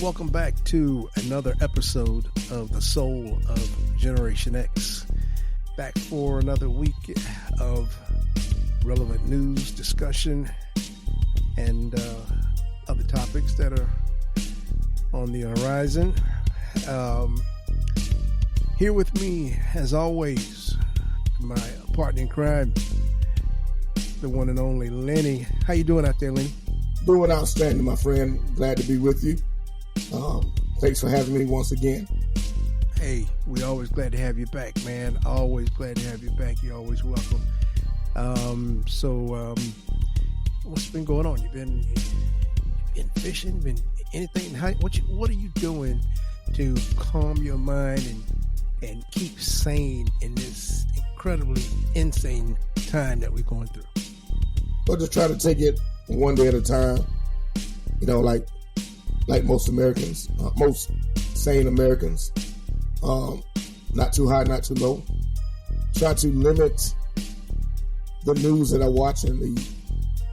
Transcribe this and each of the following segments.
Welcome back to another episode of The Soul of Generation X. Back for another week of relevant news, discussion, and other topics that are on the horizon. Here with me, as always, my partner in crime, the one and only Lenny. How you doing out there, Lenny? Doing outstanding, my friend. Glad to be with you. Thanks for having me once again. Hey, we always glad to have you back, man. Always glad to have you back. You're always welcome. What's been going on? You've been fishing? Been anything? What are you doing to calm your mind and keep sane in this incredibly insane time that we're going through? We'll just try to take it one day at a time. You know, like most Americans, most sane Americans. Not too high, not too low. Try to limit the news that I watch and the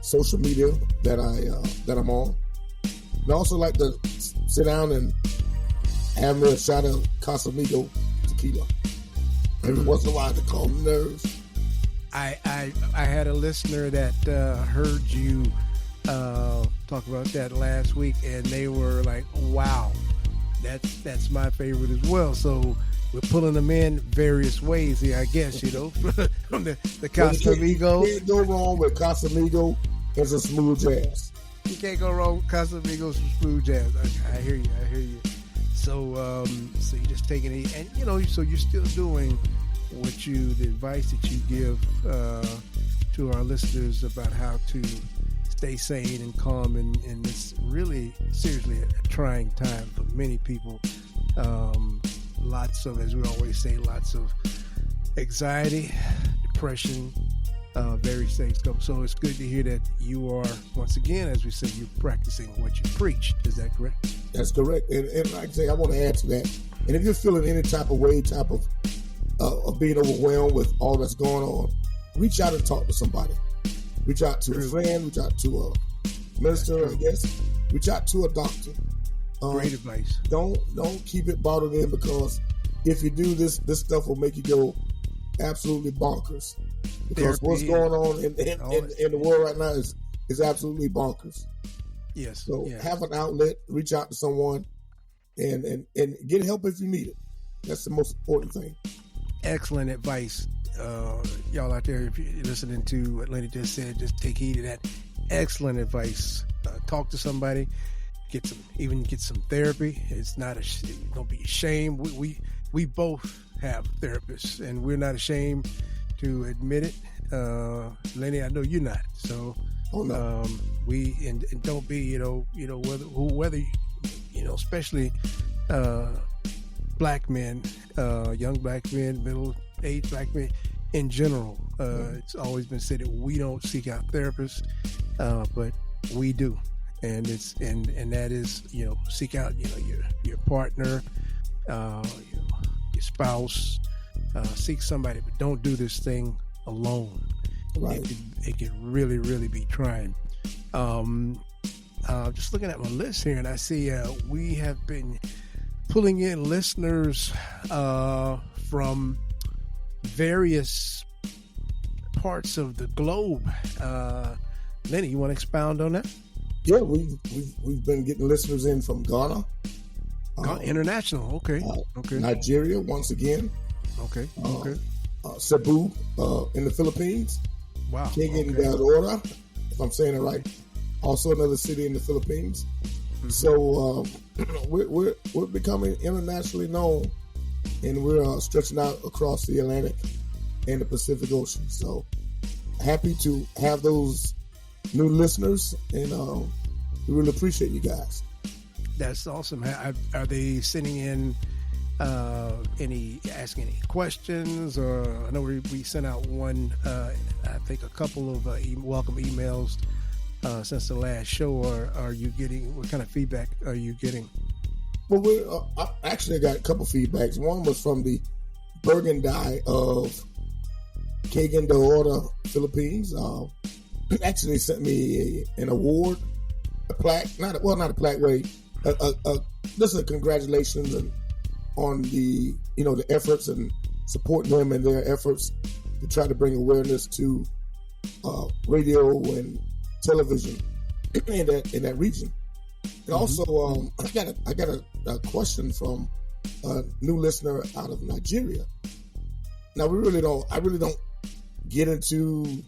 social media that I'm on. And I also like to sit down and have me a shot of Casamigo tequila every once in a while to calm the nerves. I had a listener that heard you talk about that last week, and they were like, "Wow, that's my favorite as well." So we're pulling them in various ways here, I guess. From the Casamigo. You can't go wrong with Casamigo and some smooth jazz. You can't go wrong with Casamigos and smooth jazz. I hear you. So you're just taking it, and so you're still doing the advice that you give to our listeners about how to stay sane and calm in this really seriously a trying time for many people. Lots of, as we always say, lots of anxiety, depression, various things come. So it's good to hear that you are, once again, as we said, you're practicing what you preach. Is that correct? That's correct. And like I say, I want to add to that. And if you're feeling any type of being overwhelmed with all that's going on, reach out and talk to somebody. Reach out to a friend, reach out to a minister, I guess. Reach out to a doctor. Great advice. Don't keep it bottled in, because if you do this stuff will make you go absolutely bonkers. Because what's going on in the world right now is absolutely bonkers. Yes. So have an outlet, reach out to someone, and get help if you need it. That's the most important thing. Excellent advice. Y'all out there, if you're listening to what Lenny just said, just take heed of that. Excellent advice. Talk to somebody. Get some therapy. It's not don't be ashamed. We both have therapists, and we're not ashamed to admit it. Lenny, I know you're not. So, and don't be, whether especially black men, young black men, middle-aged black men in general. It's always been said that we don't seek out therapists, but we do. And that is, seek out, your partner, your spouse, seek somebody, but don't do this thing alone. Right. It can really, really be trying. Just looking at my list here, and I see we have been pulling in listeners from various parts of the globe. Lenny, you want to expound on that? Yeah, we've been getting listeners in from Ghana. International, okay. Nigeria, once again. Okay. Cebu in the Philippines. Wow. Quezon, if I'm saying it right. Also another city in the Philippines. Mm-hmm. So we're becoming internationally known, and we're stretching out across the Atlantic and the Pacific Ocean. So happy to have those new listeners, and we really appreciate you guys. That's awesome. Are they sending in asking any questions? Or I know we sent out one, I think a couple of welcome emails since the last show. Or are you getting, what kind of feedback are you getting? Well, I actually got a couple feedbacks. One was from the Burgundy of Quezon, Philippines. Actually sent me an award, a plaque, not a plaque, a listen, congratulations on the the efforts and supporting them and their efforts to try to bring awareness to radio and television in that region. And also, I got a question from a new listener out of Nigeria. Now, I really don't get into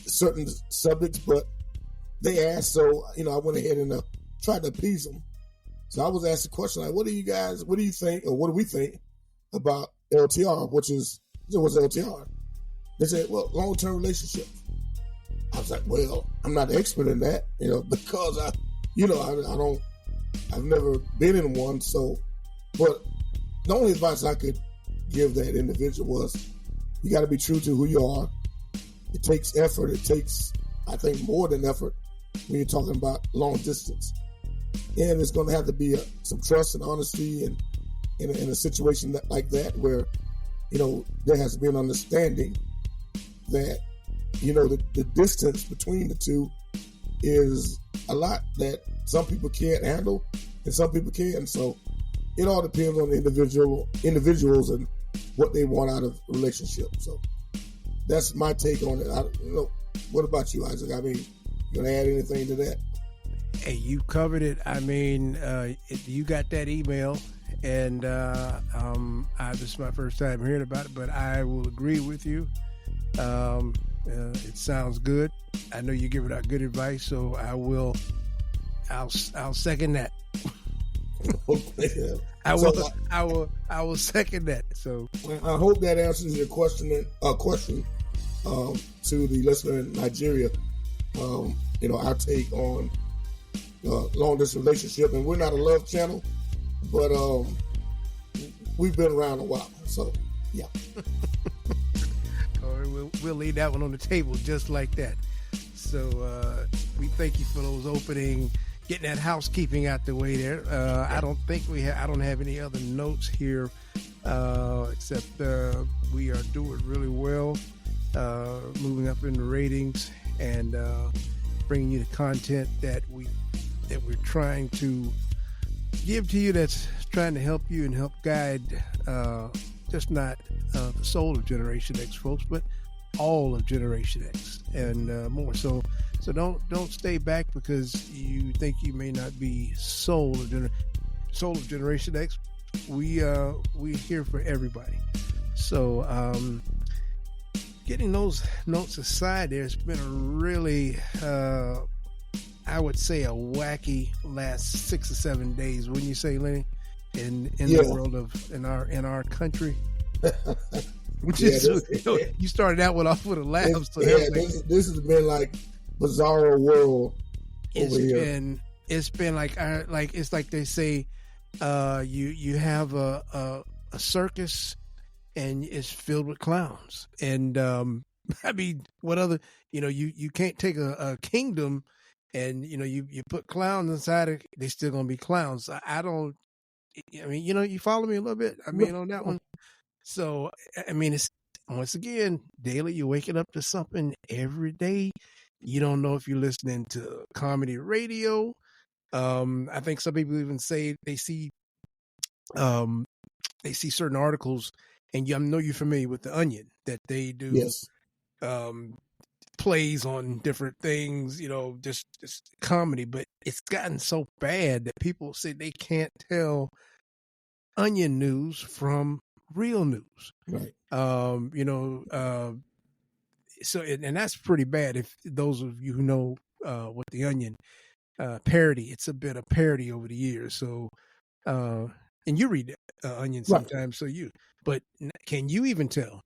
certain subjects, but they asked, so I went ahead and tried to appease them. So I was asked a question like, what do you think, or what do we think about LTR, which was LTR? They said, well, long-term relationship. I was like, well, I'm not an expert in that, because I've never been in one. So, but the only advice I could give that individual was, you got to be true to who you are. It takes effort. It takes, I think, more than effort when you're talking about long distance. And it's going to have to be some trust and honesty, and in a situation like that where, there has to be an understanding that, the distance between the two is a lot that some people can't handle and some people can. So it all depends on the individuals and what they want out of a relationship. So that's my take on it. What about you, Isaac? I mean, you going to add anything to that? Hey, you covered it. I mean, you got that email, and this is my first time hearing about it, but I will agree with you. It sounds good. I know you give it out good advice, so I'll second that. Okay. I will second that. So I hope that answers your question to the listener in Nigeria. Our take on long distance relationship, and we're not a love channel, but we've been around a while, so yeah. All right, we'll leave that one on the table just like that. So we thank you for those getting that housekeeping out the way there. I don't have any other notes here, except we are doing really well, moving up in the ratings, and bringing you the content that we're trying to give to you, that's trying to help you and help guide just not the soul of Generation X folks, but all of Generation X and more. So don't stay back because you think you may not be soul of Generation X. We're here for everybody. So getting those notes aside, there's been a really I would say a wacky last 6 or 7 days, wouldn't you say, Lenny? In the world of in our country. Which is, you started out off with a laugh. This has been like bizarre world over here. It's been like it's like they say, you have a circus and it's filled with clowns. And I mean, what other, you can't take a kingdom and you put clowns inside it, they're still gonna be clowns. I mean, you follow me a little bit. I mean, on that one. So, I mean, it's, once again, daily, you're waking up to something every day. You don't know if you're listening to comedy radio. I think some people even say they see certain articles, and I know you're familiar with The Onion, that they do yes. Plays on different things, just comedy. But it's gotten so bad that people say they can't tell Onion news from real news. Right. So, and that's pretty bad. If those of you who know what The Onion parody, it's a bit of parody over the years. So, and you read Onion sometimes, right. But can you even tell?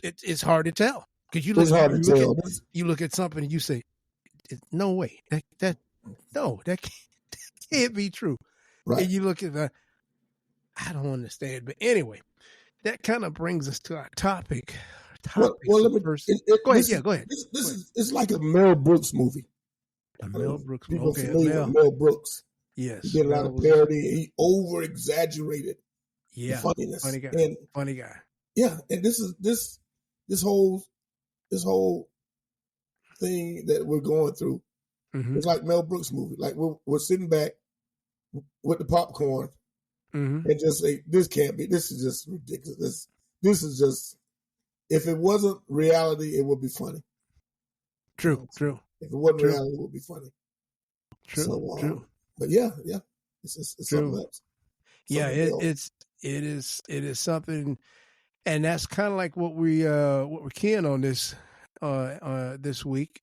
It's hard to tell because you look at something and you say, "No way, that can't be true." Right. And you look at I don't understand. But anyway, that kind of brings us to our topic. Well, let me, go ahead. Go ahead. It's like a Mel Brooks movie. A Mel Brooks movie. Okay, Mel Brooks. Yes. He did a lot of parody. He over-exaggerated the funniness. Funny guy. Yeah, and this whole thing that we're going through, mm-hmm. It's like Mel Brooks movie. Like we're sitting back with the popcorn Mm-hmm. and just say, "This can't be. This is just ridiculous. This is just. If it wasn't reality, it would be funny. You True, know, true, if it wasn't true, reality, it would be funny. true, So, true, but yeah, it's something true. else. Yeah, Something else. it is something, and that's kind of like what we're keying on this week.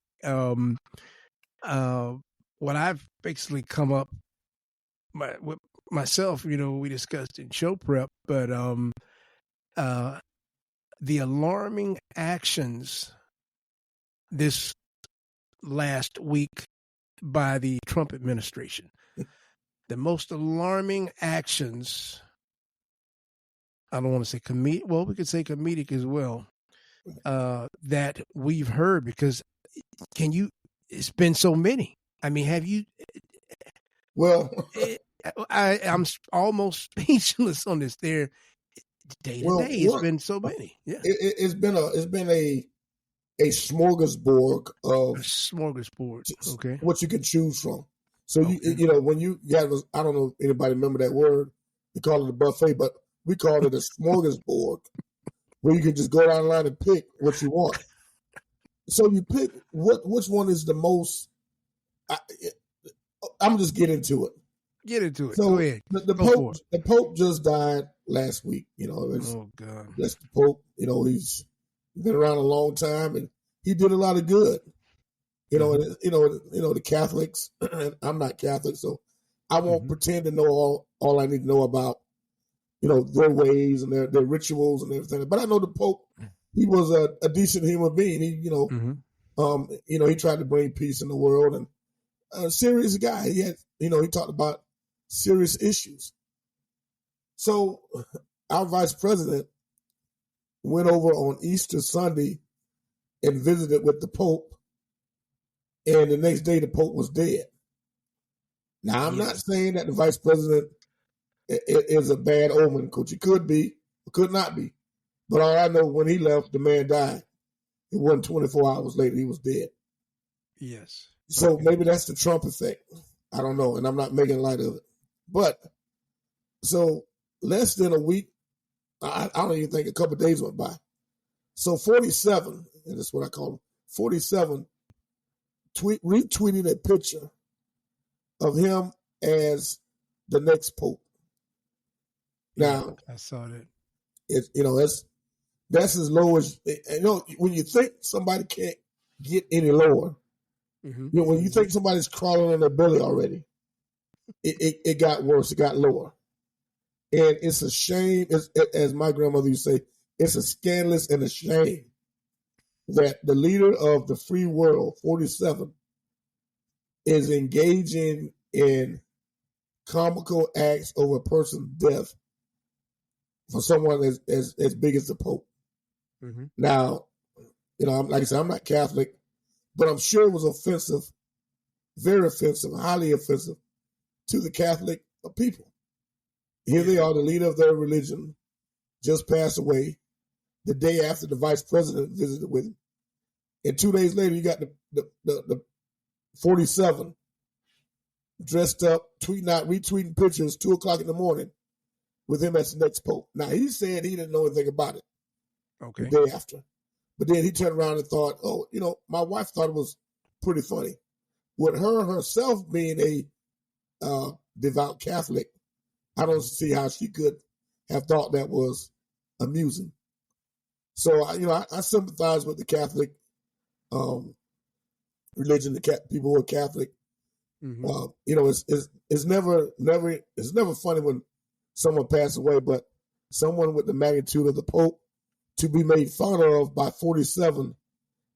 Uh, what I've basically come up with myself, we discussed in show prep, but uh, the alarming actions this last week by the Trump administration, the most alarming actions. I don't want to say comedic. Well, we could say comedic as well. That we've heard because can you? It's been so many. I mean, have you? Well, I'm almost speechless on this. There, day to well, day, it's been so many. Yeah, it's been a smorgasbord a of smorgasbord. Okay. what you can choose from. So Okay. when you have, I don't know if anybody remember that word. They call it a buffet, but we call it a smorgasbord, where you can just go down the line and pick what you want. So you pick which one is the most. I'm just get into it. Get into it. So Go ahead. the Pope just died last week. Oh God. That's the Pope. He's been around a long time and he did a lot of good. The Catholics. I'm not Catholic, so I won't pretend to know all I need to know about their ways and their rituals and everything. But I know the Pope. He was a decent human being. He tried to bring peace in the world and a serious guy. He had he talked about serious issues. So our vice president went over on Easter Sunday and visited with the Pope, and the next day the Pope was dead. Now, I'm not saying that the vice president is a bad omen, Coach. He could be, or could not be. But all I know, when he left, the man died. It wasn't 24 hours later, he was dead. Yes. So maybe that's the Trump effect. I don't know, and I'm not making light of it. But, so less than a week, I don't even think a couple of days went by. So 47, and that's what I call him, 47, retweeted a picture of him as the next Pope. Now, I saw that. That's as low as when you think somebody can't get any lower. When you think somebody's crawling on their belly already, it got worse. It got lower, and it's a shame. As my grandmother used to say, it's a scandalous and a shame that the leader of the free world, 47, is engaging in comical acts over a person's death for someone as big as the Pope. Now, like I said, I'm not Catholic, but I'm sure it was offensive, very offensive, highly offensive to the Catholic people. Here they are, the leader of their religion, just passed away the day after the vice president visited with him. And 2 days later, you got the 47 dressed up, tweeting out, retweeting pictures, 2 o'clock in the morning with him as the next Pope. Now, he said he didn't know anything about it the day after. But then he turned around and thought, my wife thought it was pretty funny. With her herself being a devout Catholic, I don't see how she could have thought that was amusing. So, I sympathize with the Catholic religion, the people who are Catholic. It's never funny when someone passes away, but someone with the magnitude of the Pope to be made fun of by 47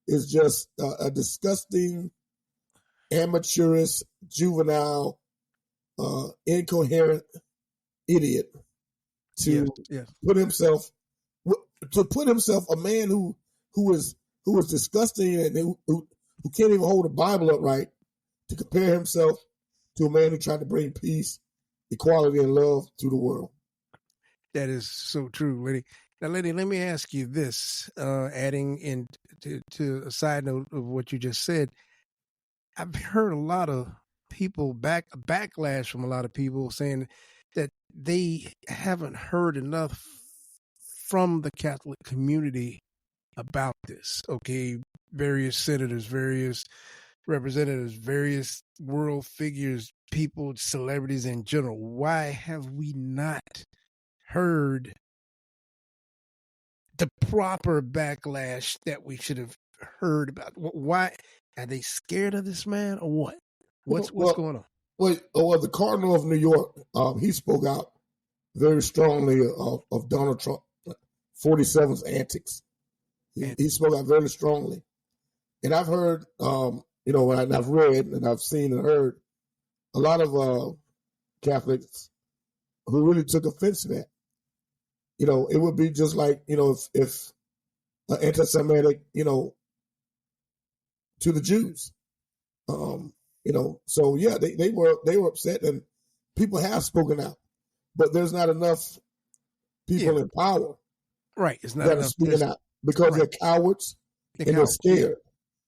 is just a disgusting, amateurish, juvenile, incoherent idiot to put himself a man who is disgusting and who can't even hold a Bible upright, to compare himself to a man who tried to bring peace, equality, and love to the world. That is so true, Lenny. Now, Lenny, let me ask you this, adding in to a side note of what you just said. I've heard a lot of people backlash from a lot of people saying that they haven't heard enough from the Catholic community about this. Okay, various senators, various representatives, various world figures, people, celebrities in general. Why have we not heard the proper backlash that we should have heard about? Why are they scared of this man or what? What's going on? Well, the Cardinal of New York, he spoke out very strongly of Donald Trump, 47's antics. He spoke out very strongly, and I've heard, and I've read and I've seen and heard a lot of Catholics who really took offense to that. It would be just like, if anti-Semitic, to the Jews. So yeah, they were upset, and people have spoken out, but there's not enough people in power, right? It's not that enough are speaking out because they're cowards and they're scared,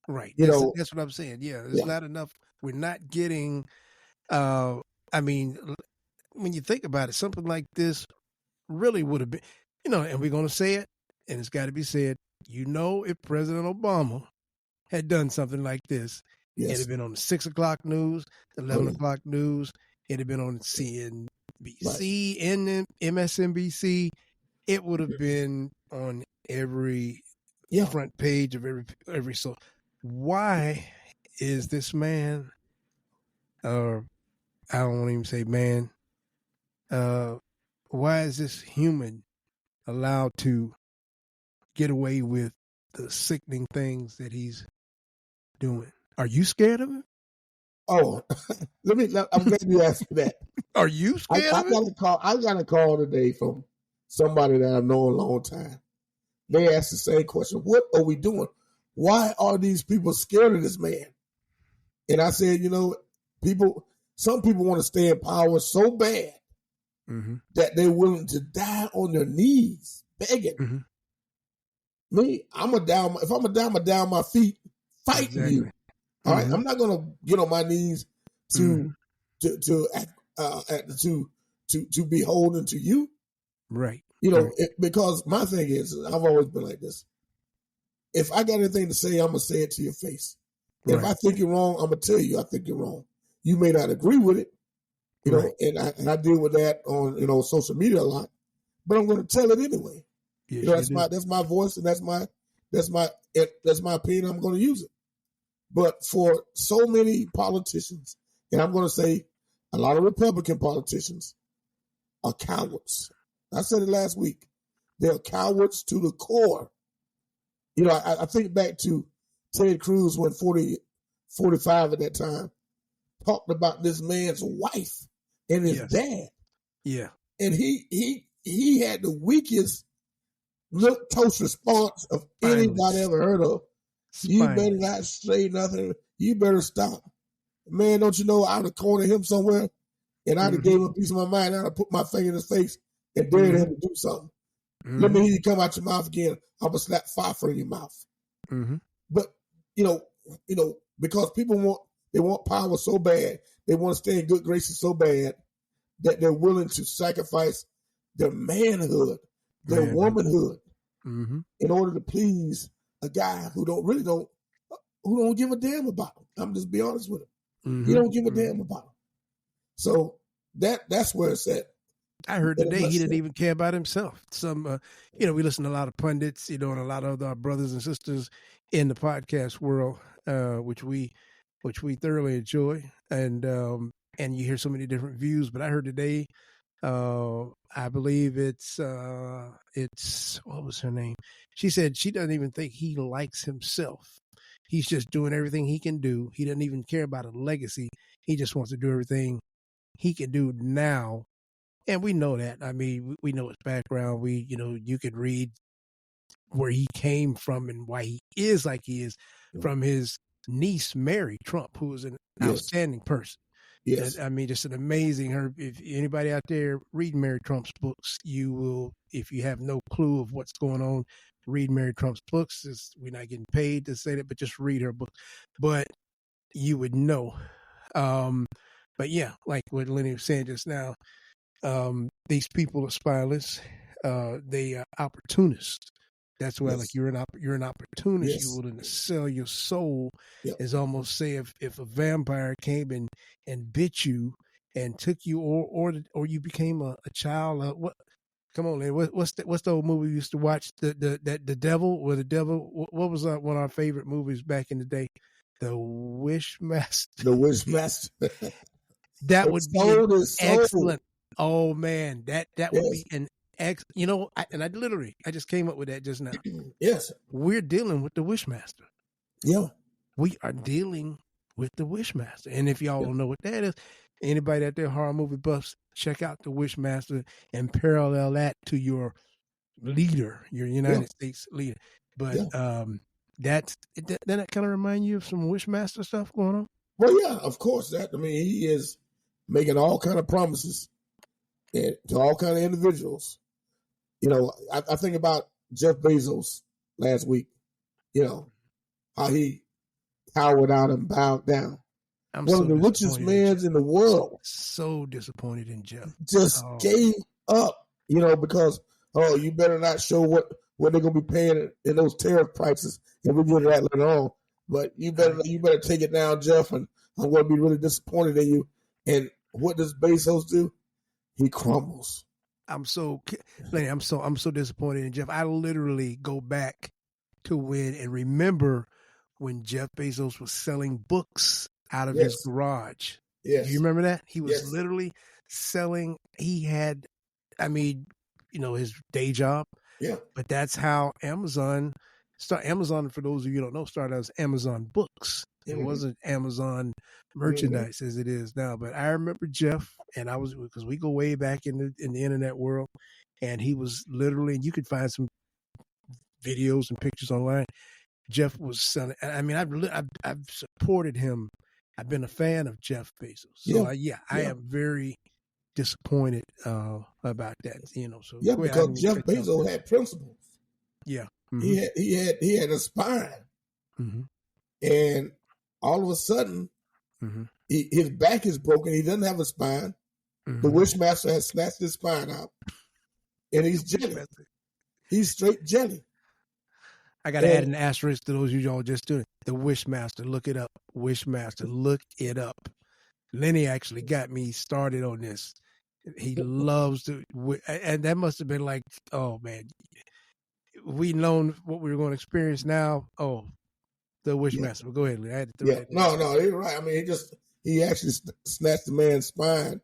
right? That's what I'm saying. Yeah, there's not enough. We're not getting. I mean, when you think about it, something like this really would have been, and we're going to say it, and it's got to be said. If President Obama had done something like this, it'd have been on the 6 o'clock news, the 11 o'clock news. It'd have been on CNBC and MSNBC. It would have been on every front page of every. So, why is this man? I don't want to even say man. Why is this human allowed to get away with the sickening things that he's doing? Are you scared of him? Oh, I'm glad you asked me that. Are you scared of him? I got a call today from somebody that I've known a long time. They asked the same question. What are we doing? Why are these people scared of this man? And I said, some people want to stay in power so bad that they're willing to die on their knees begging. Mm-hmm. Me, if I'm gonna down my feet fighting you. All right, I'm not gonna get on my knees to be holding to you. Right. Because my thing is, I've always been like this. If I got anything to say, I'm gonna say it to your face. Right. If I think you're wrong, I'm gonna tell you I think you're wrong. You may not agree with it, and I deal with that on social media a lot, but I'm gonna tell it anyway. Yes, that's my voice, and that's my opinion. I'm gonna use it. But for so many politicians, and I'm gonna say a lot of Republican politicians are cowards. I said it last week. They're cowards to the core. I think back to Ted Cruz when 45 at that time talked about this man's wife and his dad. Yeah. And he had the weakest milquetoast response of anybody ever heard of. You better not say nothing. You better stop. Man, don't you know I'd have cornered him somewhere and I'd have gave him a piece of my mind. I'd have put my finger in his face and dared him to do something. Let me hear you come out your mouth again. I'm gonna slap fire from your mouth. But because people want power so bad, they want to stay in good graces so bad that they're willing to sacrifice their manhood, their womanhood, in order to please a guy who don't give a damn about him. I'm just be honest with him. He don't give a damn about him. So that's where it's at. I heard today he didn't even care about himself. Some, we listen to a lot of pundits, and a lot of our brothers and sisters in the podcast world, which we thoroughly enjoy, and you hear so many different views. But I heard today, I believe it's what was her name? She said she doesn't even think he likes himself. He's just doing everything he can do. He doesn't even care about a legacy. He just wants to do everything he can do now. And we know that. I mean, we know his background. You could read where he came from and why he is like he is from his niece, Mary Trump, who is an outstanding person. Yes. I mean, just an amazing if anybody out there read Mary Trump's books, you will, if you have no clue of what's going on, read Mary Trump's books. We're not getting paid to say that, but just read her book. But you would know But yeah, like what Lenny was saying just now, these people are spineless. They are opportunists. That's why, like, Yes. you're an opportunist. You're Yes. willing to sell your soul. Yep. Is almost say if a vampire came and bit you and took you, or you became a child. What? Come on, Lenny. What's the old movie we used to watch? The devil or the devil. What was one of our favorite movies back in the day? The Wish Master. The wish master. That It would be an sold his soul. excellent. Oh man, that would Yes. be an I just came up with that just now. Yes. We're dealing with the Wishmaster. Yeah. We are dealing with the Wishmaster. And if y'all Yeah. don't know what that is, anybody out there, horror movie buffs, check out the Wishmaster and parallel that to your leader, your United States leader. But Yeah. doesn't that kind of remind you of some Wishmaster stuff going on? Well, yeah, of course. He is making all kind of promises to all kind of individuals. I think about Jeff Bezos last week. How he cowered out and bowed down. I'm One so of the richest disappointed in men in the world so disappointed in Jeff. just gave up. Because you better not show what they're gonna be paying in those tariff prices, and we'll get to that later on. But you better take it down, Jeff, and I'm going to be really disappointed in you. And what does Bezos do? He crumbles. I'm so disappointed in Jeff. I literally go back to when and remember when Jeff Bezos was selling books out of his garage. Yes. Do you remember that? He was literally selling. He had, his day job. Yeah. But that's how Amazon, for those of you who don't know, started as Amazon Books. It wasn't Amazon merchandise as it is now. But I remember Jeff, and because we go way back in the internet world, and he was literally, and you could find some videos and pictures online. Jeff was selling. I mean, I've supported him. I've been a fan of Jeff Bezos. So I am very disappointed about that. So because Jeff Bezos had principles. Yeah, he had a spine, and all of a sudden, his back is broken. He doesn't have a spine. The Wishmaster has snatched his spine out, and he's jelly. He's straight jelly. I got to add an asterisk to those of y'all just doing it. The Wishmaster. Look it up. Wishmaster. Look it up. Lenny actually got me started on this. He loves to, and that must have been like, oh man, we known what we were going to experience now. Oh, the Wishmaster. Well, go ahead, Lenny. I had to throw that. No, you're right. I mean, he actually snatched the man's spine,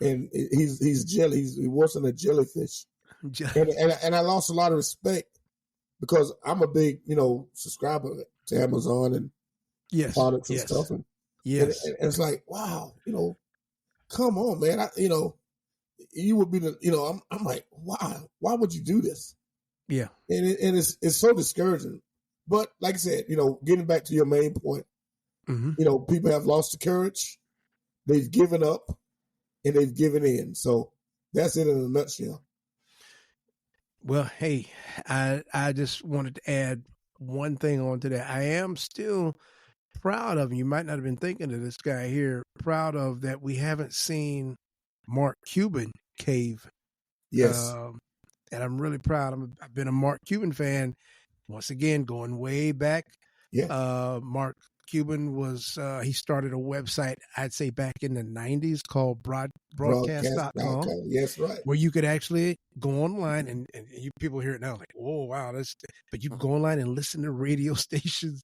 and he's jelly. He's worse than a jellyfish. And I lost a lot of respect because I'm a big subscriber to Amazon and products and stuff, and it's like, wow, come on, man, you would be I'm like, wow, why would you do this? Yeah, and it's so discouraging. But like I said, getting back to your main point, people have lost the courage, they've given up, and they've given in. So that's it in a nutshell. Well, hey, I just wanted to add one thing on to that. I am still proud of, you might not have been thinking of this guy here, proud of that we haven't seen Mark Cuban cave. Yes. And I'm really proud. I've been a Mark Cuban fan, once again, going way back. Yeah. Mark Cuban was, he started a website, I'd say back in the 90s called broadcast.com. Yes, right. Where you could actually go online and people hear it now like, oh, wow. But you can go online and listen to radio stations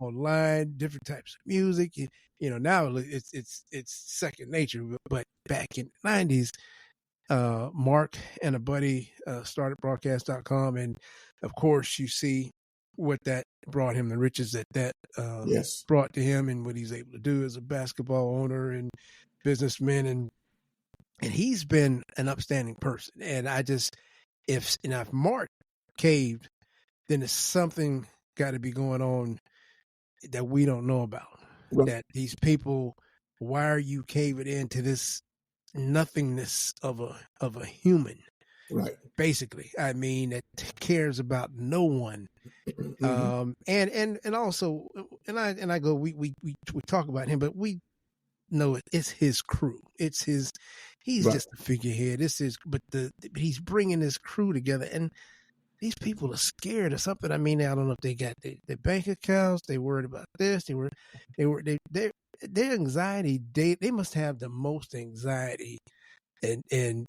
online, different types of music. Now it's second nature. But back in the 90s, Mark and a buddy started broadcast.com. And of course, you see what that brought him, the riches that brought to him, and what he's able to do as a basketball owner and businessman, and he's been an upstanding person. And if Mark caved, then there's something got to be going on that we don't know about. Right. That these people, why are you caving into this nothingness of a human? Right. Basically, I mean, that cares about no one. And also, and I go, we talk about him, but we no, it's his crew. It's his. He's Right. just a figurehead. This is, but he's bringing this crew together, and these people are scared of something. I mean, I don't know if they got their bank accounts. They worried about this. Their anxiety. They must have the most anxiety, and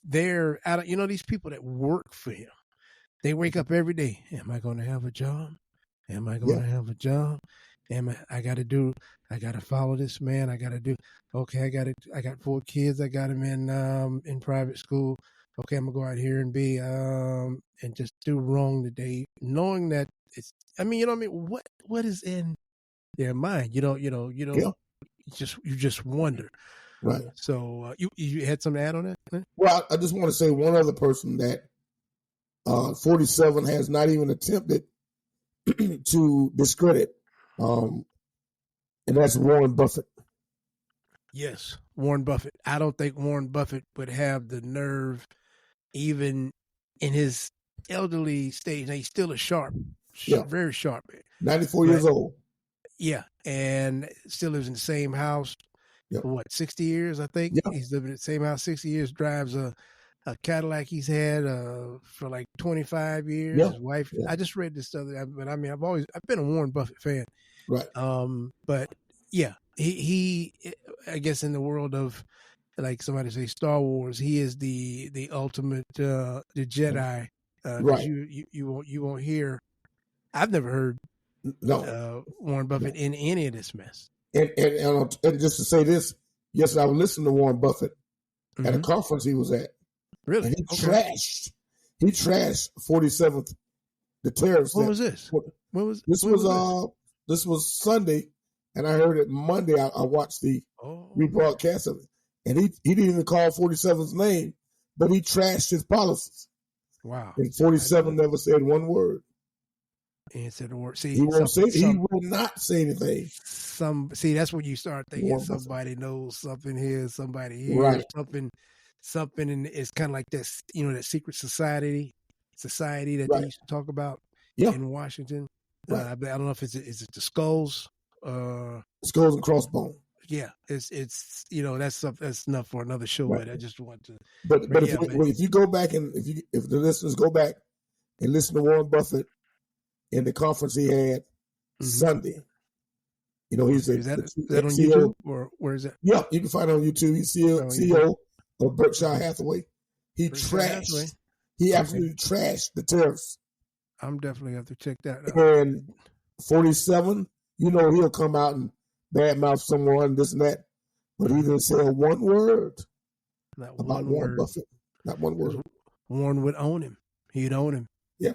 they're out of, these people that work for him. They wake up every day. Am I going to have a job? Am I going Yeah. to have a job? I got to follow this man. I got to do, okay. I got 4 kids. I got them in private school. Okay. I'm gonna go out here and and just do wrong today, knowing that it's, I mean, what is in their mind? Yeah. You just wonder. Right. So, you had something to add on that? Huh? Well, I just want to say one other person that 47 has not even attempted to discredit, and that's Warren Buffett. Yes, Warren Buffett. I don't think Warren Buffett would have the nerve, even in his elderly stage. Now, he's still a Yeah. very sharp. 94 years old. Yeah, and still lives in the same house Yeah. for 60 years, I think. Yeah. He's living in the same house 60 years, drives a Cadillac he's had for like 25 years. Yeah. His wife, Yeah. I just read this other, but I mean, I've been a Warren Buffett fan. Right. But yeah, he I guess in the world of, like somebody say, Star Wars, he is the ultimate the Jedi. 'Cause Right. you won't hear. I've never heard No. Warren Buffett in any of this mess. And just to say this, yes, I was listening to Warren Buffett at a Mhm. conference he was at, Really? and Okay. he trashed 47th, the tariffs. When was this? When was This when was was this was Sunday, and I heard it Monday. I watched the this? Oh, rebroadcast of it, and he didn't even call 47's name, but he trashed his policies. wow. And 47 never said one word. And said the word. See, He won't say. He will not say anything. See, that's when you start thinking Warren Buffett. somebody knows something here, somebody here, Right. something, and it's kind of like this, that secret society that Right. they used to talk about Yeah. in Washington. Right. I don't know if is it the skulls. Skulls and crossbone. Yeah, it's that's enough for another show. Right. But I just want to. But yeah, if you go back and if the listeners go back and listen to Warren Buffett in the conference he had Sunday, he's is that on CEO, YouTube or where is that? Yeah, you can find it on YouTube. He's CEO of Berkshire Hathaway. He absolutely trashed the tariffs. I'm definitely have to check that out. And 47, he'll come out and badmouth someone, this and that, but he didn't say one word about Warren Buffett. Not one word. Warren would own him. He'd own him. Yeah.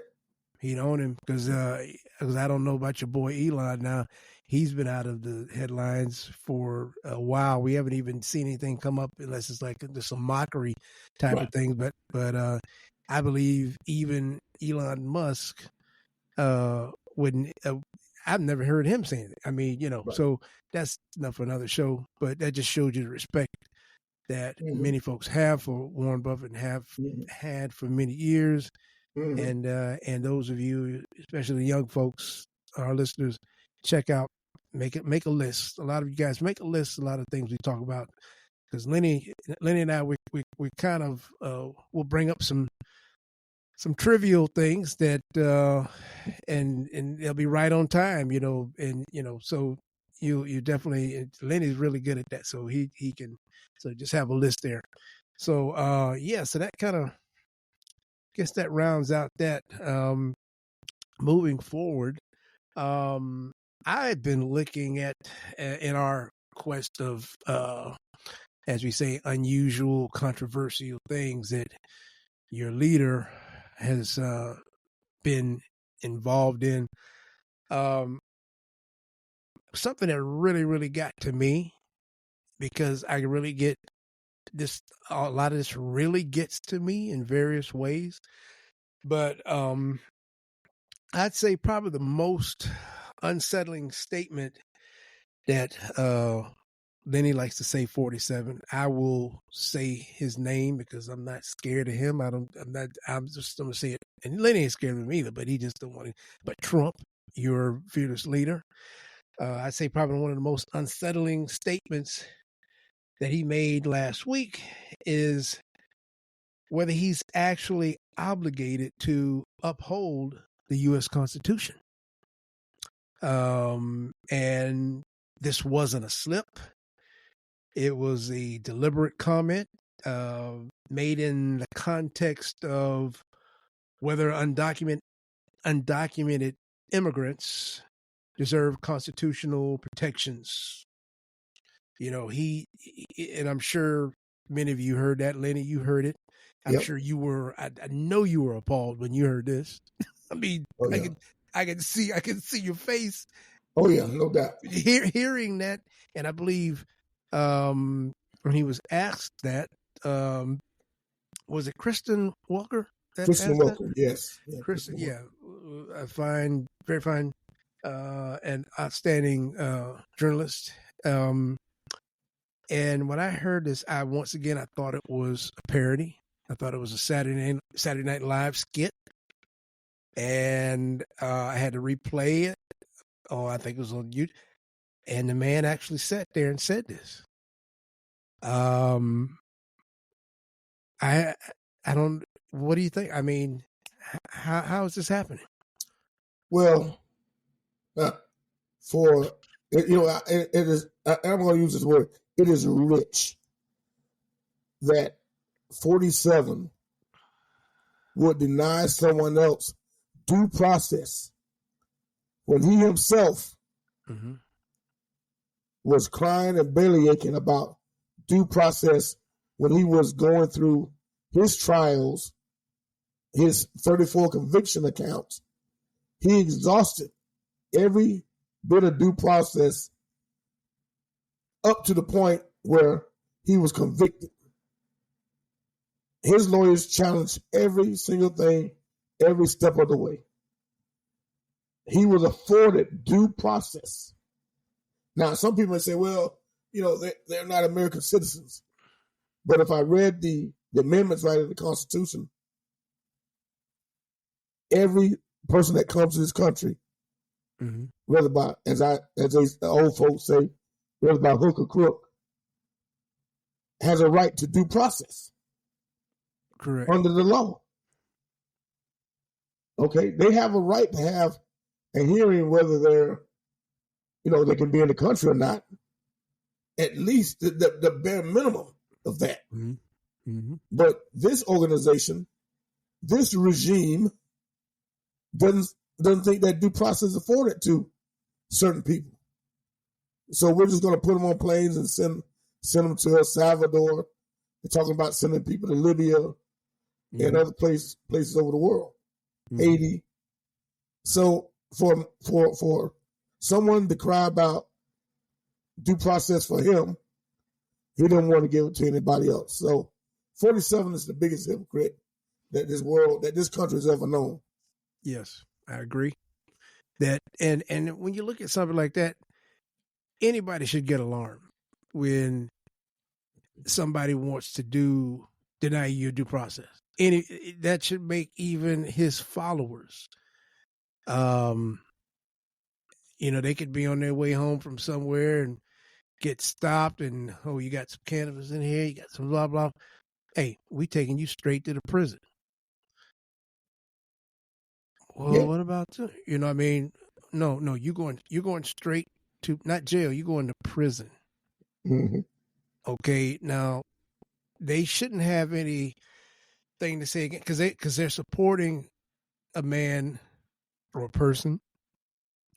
He'd own him because I don't know about your boy Elon now. He's been out of the headlines for a while. We haven't even seen anything come up unless it's like just a mockery type of thing. But I believe even Elon Musk wouldn't. I've never heard him say anything. I mean, so that's enough for another show. But that just shows you the respect that many folks have for Warren Buffett and have had for many years. And those of you, especially the young folks, our listeners, check out, make a list. A lot of you guys make a list. A lot of things we talk about, because Lenny and I, we kind of will bring up some trivial things that and they'll be right on time, so you definitely, Lenny's really good at that, so he can, so just have a list there. So so that kind of, guess that rounds out that. Moving forward, I've been looking at in our quest of as we say, unusual, controversial things that your leader has been involved in. Something that really, really got to me, because I really get this, a lot of this really gets to me in various ways. But I'd say probably the most unsettling statement that Lenny likes to say, 47. I will say his name because I'm not scared of him. I'm just going to say it. And Lenny ain't scared of him either, but he just don't want to. But Trump, your fearless leader, I'd say probably one of the most unsettling statements that he made last week is whether he's actually obligated to uphold the U.S. Constitution. And this wasn't a slip. It was a deliberate comment made in the context of whether undocumented immigrants deserve constitutional protections. You know, and I'm sure many of you heard that. Lenny, you heard it. I'm Yep. sure you were. I know you were appalled when you heard this. I mean, Oh, yeah. I can see your face. Oh, yeah, no doubt. Hearing that, and I believe when he was asked that, was it Kristen Walker that Christian asked Walker, that? yes. Yeah, Kristen, yeah, a fine, very fine, and outstanding journalist. And when I heard this, I thought it was a parody. I thought it was a Saturday Night Live skit, and I had to replay it. Oh, I think it was on YouTube. And the man actually sat there and said this. I don't. What do you think? I mean, how is this happening? Well, for it is. I'm going to use this word. It is rich that 47 would deny someone else due process when he himself was crying and belly aching about due process when he was going through his trials, his 34 conviction accounts. He exhausted every bit of due process up to the point where he was convicted. His lawyers challenged every single thing, every step of the way. He was afforded due process. Now, some people may say, well, they're not American citizens. But if I read the amendments right of the Constitution, every person that comes to this country, whether by, as the old folks say, whether by hook or crook, has a right to due process. Correct. Under the law. Okay, they have a right to have a hearing whether they're, they can be in the country or not. At least the bare minimum of that. But this organization, this regime, doesn't think that due process is afforded to certain people. So we're just going to put them on planes and send them to El Salvador. They're talking about sending people to Libya and other places over the world, Haiti. So for someone to cry about due process for him, he didn't want to give it to anybody else. So 47 is the biggest hypocrite that this country has ever known. Yes, I agree. That and when you look at something like that, anybody should get alarmed when somebody wants to deny you due process. That should make even his followers. They could be on their way home from somewhere and get stopped and, oh, you got some cannabis in here, you got some blah blah. Hey, we taking you straight to the prison. Well, Yeah. what about you? What I mean? No, you're going straight to not jail, you're going to prison. Okay, now they shouldn't have anything to say again because they're supporting a man or a person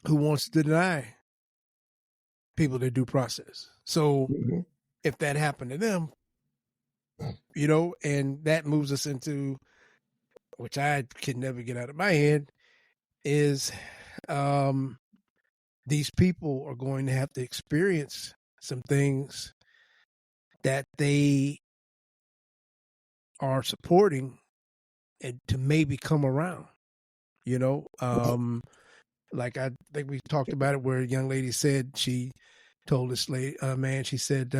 who wants to deny people their due process. So if that happened to them, and that moves us into, which I can never get out of my head, is these people are going to have to experience some things that they are supporting and to maybe come around, like I think we talked about it where a young lady said, she told this man, she said,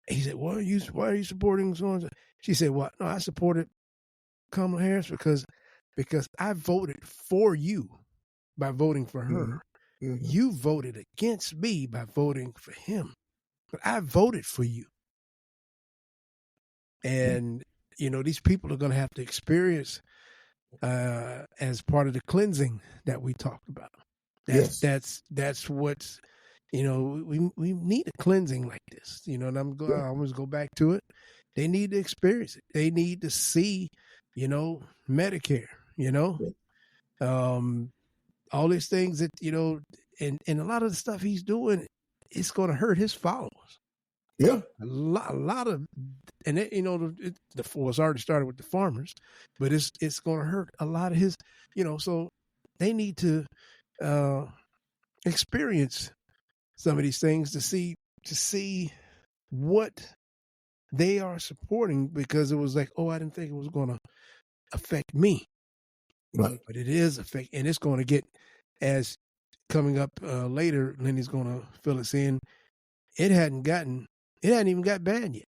he said, why are you supporting so-and-so? She said, well, no, I supported Kamala Harris because I voted for you by voting for her. Mm-hmm. You voted against me by voting for him, but I voted for you. And, these people are going to have to experience as part of the cleansing that we talked about. Yes. That's what's, we need a cleansing like this, and I always go back to it. They need to experience it. They need to see, Medicare, Yeah. all these things that, and a lot of the stuff he's doing, it's going to hurt his followers. Yeah. A lot of, and it, it's already started with the farmers, but it's going to hurt a lot of his, so they need to experience some of these things to see what they are supporting, because it was like, oh, I didn't think it was going to affect me, Right. but it is affect, and it's going to get, as coming up later, Lenny's going to fill us in. It hadn't even got bad yet.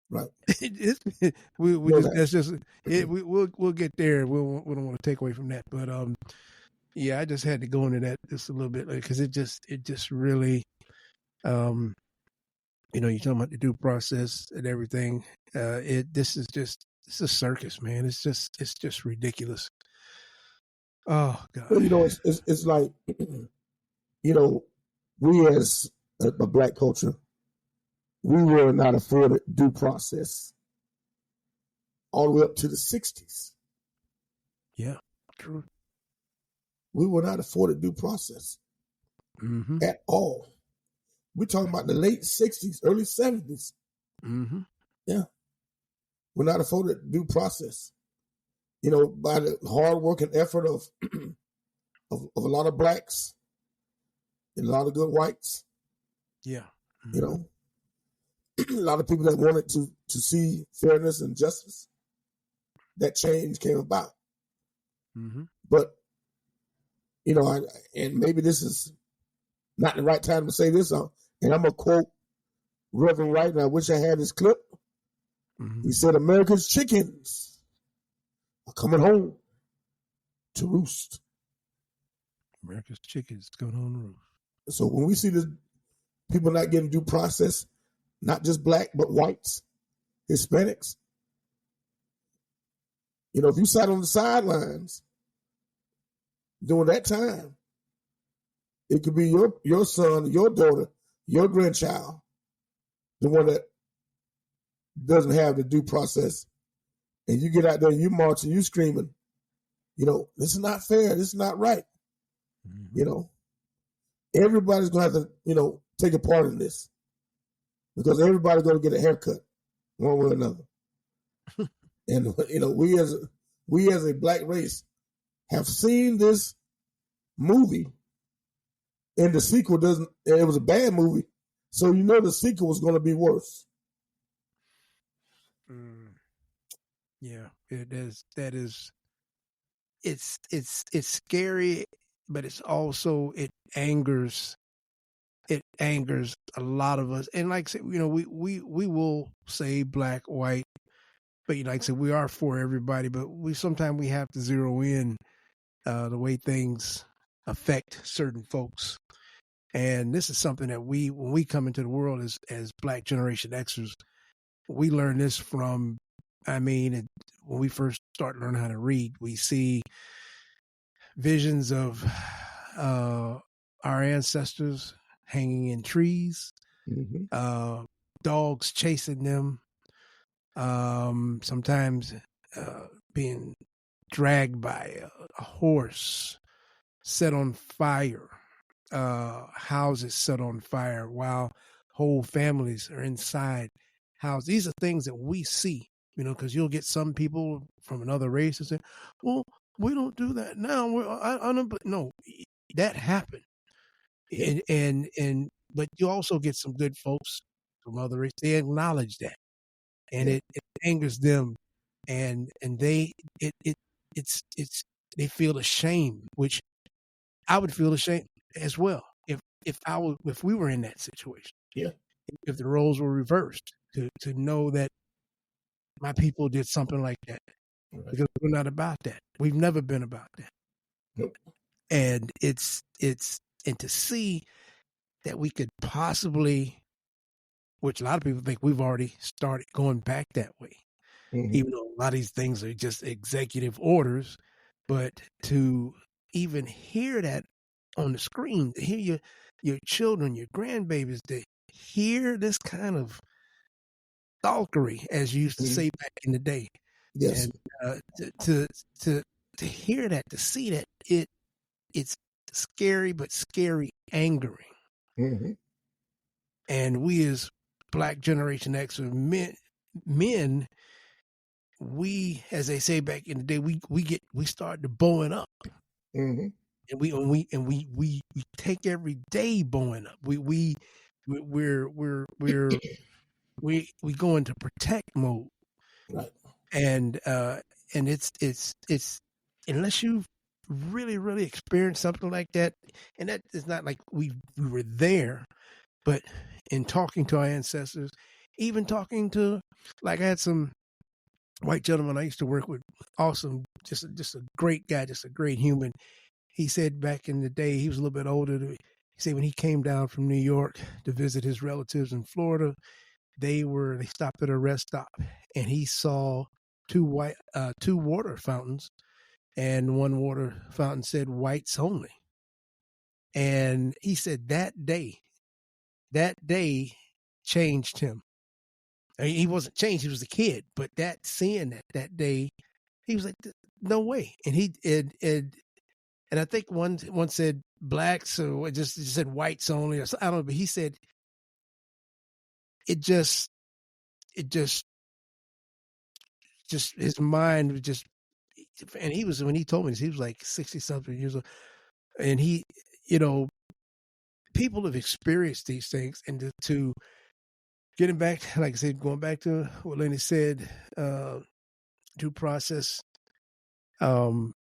Right. That's just it. We'll get there. We don't want to take away from that, but yeah, I just had to go into that just a little bit because it just really, you're talking about the due process and everything. This is a circus, man. It's just ridiculous. Oh God. Well, it's like, we as a black culture, we were not afforded due process all the way up to the 60s. Yeah, true. We were not afforded due process at all. We're talking about the late 60s, early 70s. Mm-hmm. Yeah. We're not afforded due process. By the hard work and effort of a lot of blacks and a lot of good whites. Yeah. Mm-hmm. A lot of people that wanted to see fairness and justice. That change came about. Mm-hmm. But, and maybe this is not the right time to say this, and I'm going to quote Reverend Wright, and I wish I had this clip. Mm-hmm. He said, America's chickens are coming home to roost. America's chickens coming home to roost. So when we see this, people not getting due process, not just black, but whites, Hispanics, if you sat on the sidelines during that time, it could be your son, your daughter, your grandchild, the one that doesn't have the due process. And you get out there and you marching, you screaming, this is not fair, this is not right. Mm-hmm. Everybody's going to have to, take a part in this, because everybody's going to get a haircut one way or another. And, we as a black race have seen this movie, and the sequel it was a bad movie. So, the sequel was going to be worse. Yeah, it is. That is, it's scary, but it's also, it angers a lot of us. And like I said, we will say black, white, but like I said, we are for everybody, but sometimes we have to zero in the way things affect certain folks. And this is something that when we come into the world as Black Generation Xers, we learn this from, when we first start learning how to read, we see visions of our ancestors hanging in trees, dogs chasing them, sometimes being dragged by a horse, set on fire, houses set on fire while whole families are inside houses. These are things that we see, because you'll get some people from another race and say, well, we don't do that now. No, that happened. Yeah. But you also get some good folks from other races. They acknowledge that, and it angers them, and they feel ashamed, which I would feel ashamed as well if we were in that situation. Yeah, if the roles were reversed, to know that my people did something like that, because we're not about that. We've never been about that. Nope. And it's to see that we could possibly, which a lot of people think we've already started going back that way, Mm-hmm. even though a lot of these things are just executive orders, but to even hear that on the screen, to hear your children, your grandbabies, to hear this kind of stalkery, as you used to Mm-hmm. say back in the day, Yes. and to, to to hear that, to see that it's scary, but scary angering. Mm-hmm. And we as Black Generation X or men, we, as they say back in the day, we start to bowing up, Mm-hmm. and we take every day bowing up. We go into protect mode, Right. and it's unless you really experienced something like that, and that is not like we were there, but in talking to our ancestors, even talking to, like, I had some white gentleman I used to work with, awesome, just a great guy, just a great human. He said back in the day, he was a little bit older. He said when he came down from New York to visit his relatives in Florida, they stopped at a rest stop, and he saw two water fountains, and one water fountain said whites only. And he said that day changed him. I mean, he wasn't changed; he was a kid. But seeing that day, he was like, "No way!" And I think one said blacks, or it just said whites only, or I don't know. But he said it just his mind was just, and he was, when he told me this, he was like 60 something years old, and he, you know, people have experienced these things, and to getting back, like I said, going back to what Lenny said, due process, um,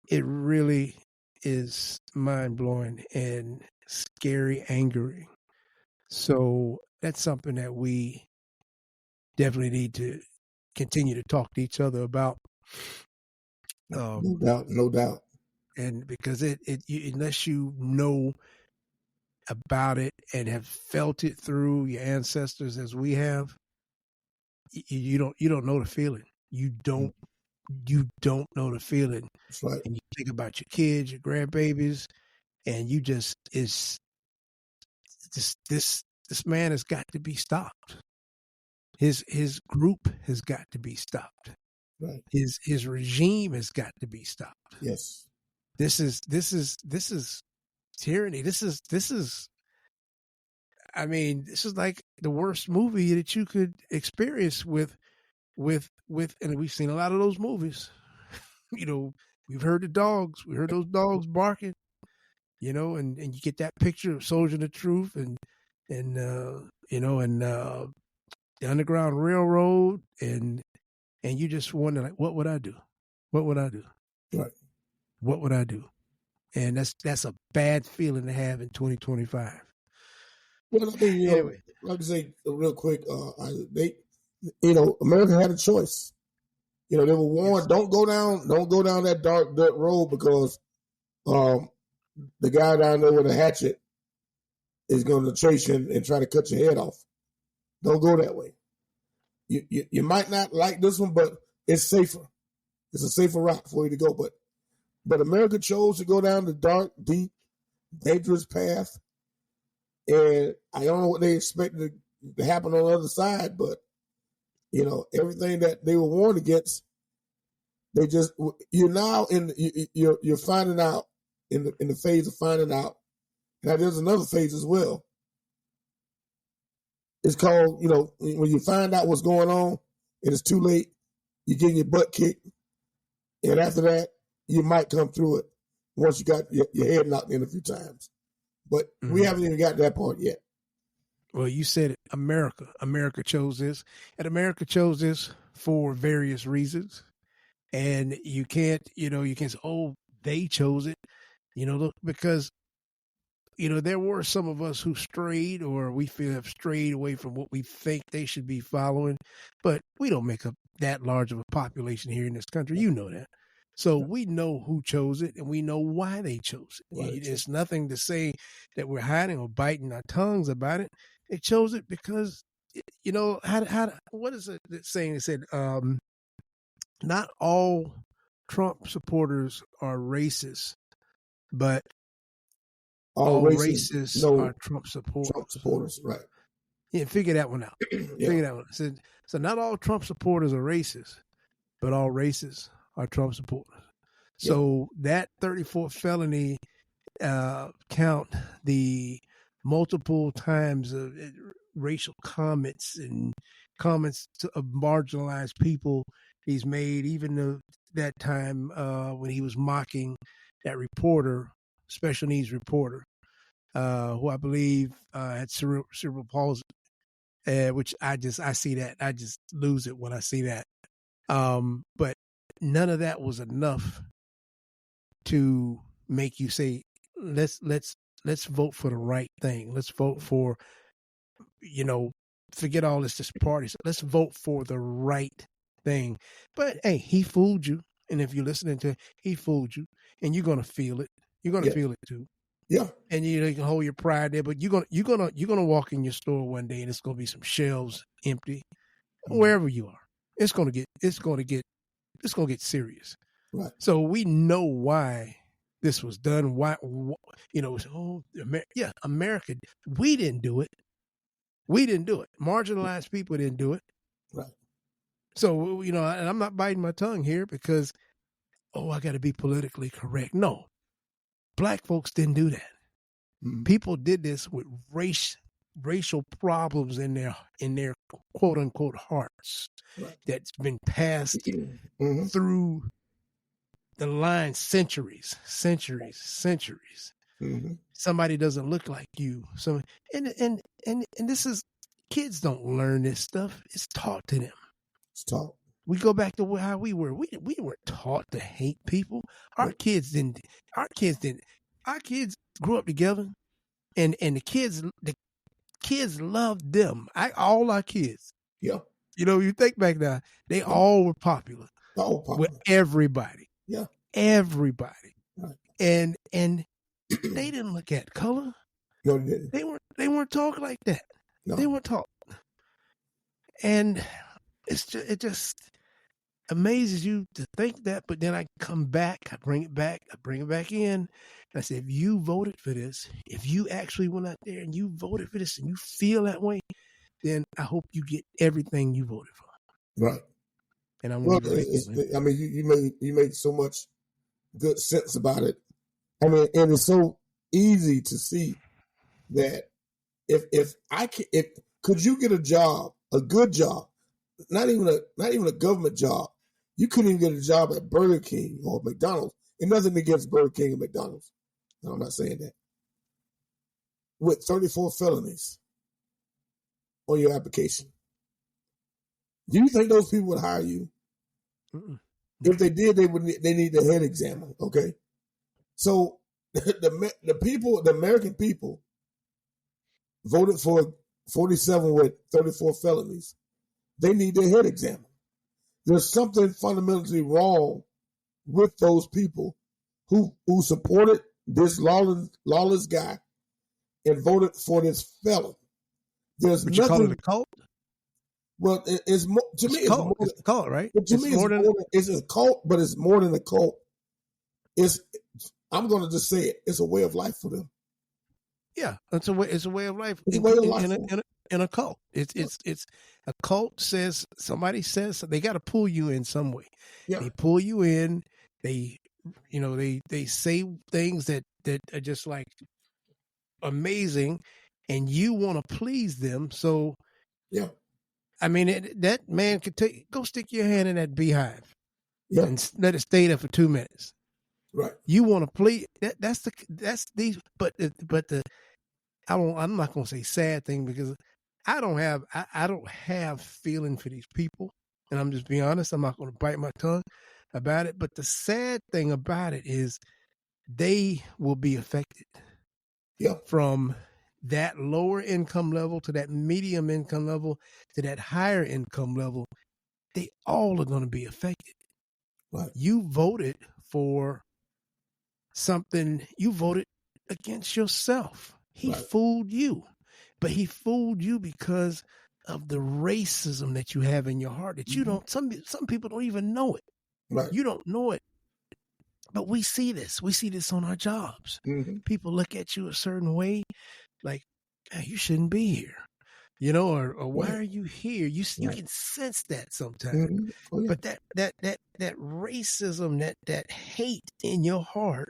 it really is mind blowing and scary, angering. So that's something that we definitely need to continue to talk to each other about. No doubt. No doubt. And because unless you know about it and have felt it through your ancestors as we have, you don't know the feeling. You don't know the feeling, That's right. and you think about your kids, your grandbabies, and you just is this man has got to be stopped. His group has got to be stopped. Right. His regime has got to be stopped. Yes. This is tyranny. This is I mean, this is like the worst movie that you could experience with and we've seen a lot of those movies. You know, we've heard we heard those dogs barking, and you get that picture of Soldier of the Truth and the Underground Railroad, and you just wonder, like, what would I do? What would I do? Right. What would I do? And that's a bad feeling to have in 2025. Well, I mean, Anyway, like I say, real quick, America had a choice. They were warned, yes. don't go down that dark dirt road because the guy down there with a hatchet is going to chase you and try to cut your head off. Don't go that way. You might not like this one, but it's safer. It's a safer route for you to go. But America chose to go down the dark, deep, dangerous path. And I don't know what they expected to happen on the other side, but everything that they were warned against, you're now you're finding out in the phase of finding out. Now there's another phase as well. It's called, when you find out what's going on and it's too late, you're getting your butt kicked. And after that, you might come through it once you got your head knocked in a few times. But we haven't even got to that part yet. Well, you said it. America chose this, and America chose this for various reasons. And you can't say, oh, they chose it, because there were some of us who strayed, or we feel have strayed away from what we think they should be following. But we don't make up that large of a population here in this country. You know that. So we know who chose it, and we know why they chose it. Right. It's nothing to say that we're hiding or biting our tongues about it. They chose it because, what is it that saying? It said, not all Trump supporters are racist, but all racists are Trump supporters. Trump supporters, right? Yeah, figure that one out. Figure that one out. So not all Trump supporters are racist, but all racists are Trump supporters. So that 34 felony count, the multiple times of racial comments and comments of marginalized people he's made, even that time when he was mocking that reporter, special needs reporter, who I believe had cerebral palsy, which I see that. I just lose it when I see that. But none of that was enough to make you say, let's vote for the right thing. Let's vote for, forget all this just parties. Let's vote for the right thing. But hey, he fooled you. And if you're listening to it, he fooled you. And you're gonna feel it. You're gonna feel it too. Yeah. And you can hold your pride there, but you're gonna walk in your store one day and it's gonna be some shelves empty. Wherever you are. It's gonna get serious. Right. So we know why this was done. Why, America. We didn't do it. Marginalized people didn't do it. Right. So, and I'm not biting my tongue here because, I got to be politically correct. No, black folks didn't do that. Mm-hmm. People did this with racial problems in their quote unquote hearts. Right. That's been passed through the line centuries. Mm-hmm. Somebody doesn't look like you. And this is, kids don't learn this stuff. It's taught to them. It's taught. We go back to how we were. We weren't taught to hate people. Our kids didn't. Our kids grew up together, and the kids loved them. All our kids. Yeah. You think back now, they all were popular. With everybody. Yeah. Everybody. Right. And they didn't look at color. No, they didn't. They weren't taught like that. No. They weren't taught. And it just amazes you to think that, but then I come back, I bring it back in. And I say, if you voted for this, if you actually went out there and you voted for this and you feel that way, then I hope you get everything you voted for. Right. And I'm you made so much good sense about it. I mean, and it's so easy to see that if could you get a job, a good job, not even a government job, you couldn't even get a job at Burger King or McDonald's. And nothing against Burger King and McDonald's. No, I'm not saying that. With 34 felonies on your application. Do you think those people would hire you? Mm-mm. If they did, they need the head examiner. Okay, so the American people voted for 47 with 34 felonies. They need their head examined. There's something fundamentally wrong with those people who supported this lawless guy and voted for this felon. There's nothing. You call it a cult? Well, it's more, to me. It's a cult, right? To me, it's a cult, but it's more than a cult. I'm going to just say it. It's a way of life for them. Yeah, it's a way of life. It's a way of life in a cult. It's a cult says, somebody says they got to pull you in some way. Yeah. They pull you in. They say things that are just like amazing, and you want to please them. So yeah. I mean, that man could go stick your hand in that beehive and let it stay there for 2 minutes. Right. You want to please I'm not going to say sad thing because I don't have feeling for these people. And I'm just being honest. I'm not going to bite my tongue about it. But the sad thing about it is they will be affected from that lower income level to that medium income level to that higher income level. They all are going to be affected. Right. You voted for something. You voted against yourself. He Right. fooled you, but he fooled you because of the racism that you have in your heart that you don't. Some people don't even know it. Right. You don't know it, but we see this. We see this on our jobs. People look at you a certain way, like, hey, you shouldn't be here, or why are you here? You can sense that sometimes. Oh, yeah. But that racism, that hate in your heart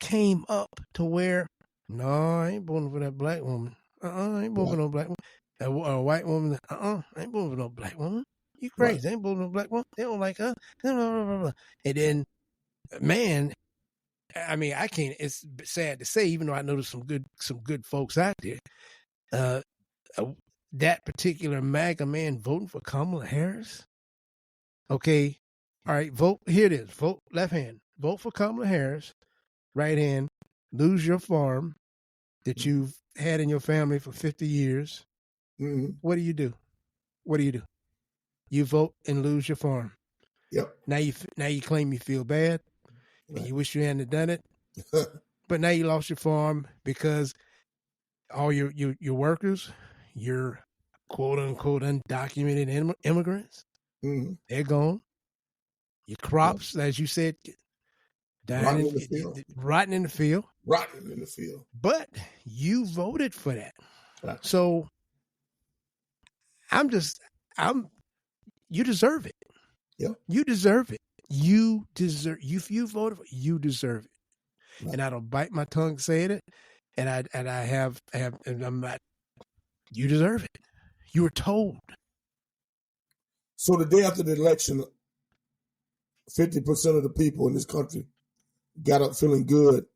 came up to where, no, I ain't voting for that black woman. I ain't voting for no black woman. A white woman, I ain't voting for no black woman. You crazy? I ain't voting for no black woman. They don't like her. And then, man, I mean, I can't. It's sad to say, even though I know there's some good folks out there. That particular MAGA man voting for Kamala Harris. Okay, all right. Vote. Here it is. Vote left hand. Vote for Kamala Harris. Right hand. Lose your farm that you've had in your family for 50 years. What do you do? What do? You vote and lose your farm. Yep. Now you claim you feel bad. And you wish you hadn't done it. But now you lost your farm because all your workers, your quote unquote undocumented immigrants, they're gone. Your crops, as you said, rotting in the field. Rotting in the field. But you voted for that. Right. So you deserve it. Yeah. You deserve it. You voted for it, you deserve it. Right. And I don't bite my tongue saying it. And I'm not, you deserve it. You were told. So the day after the election, 50% of the people in this country got up feeling good,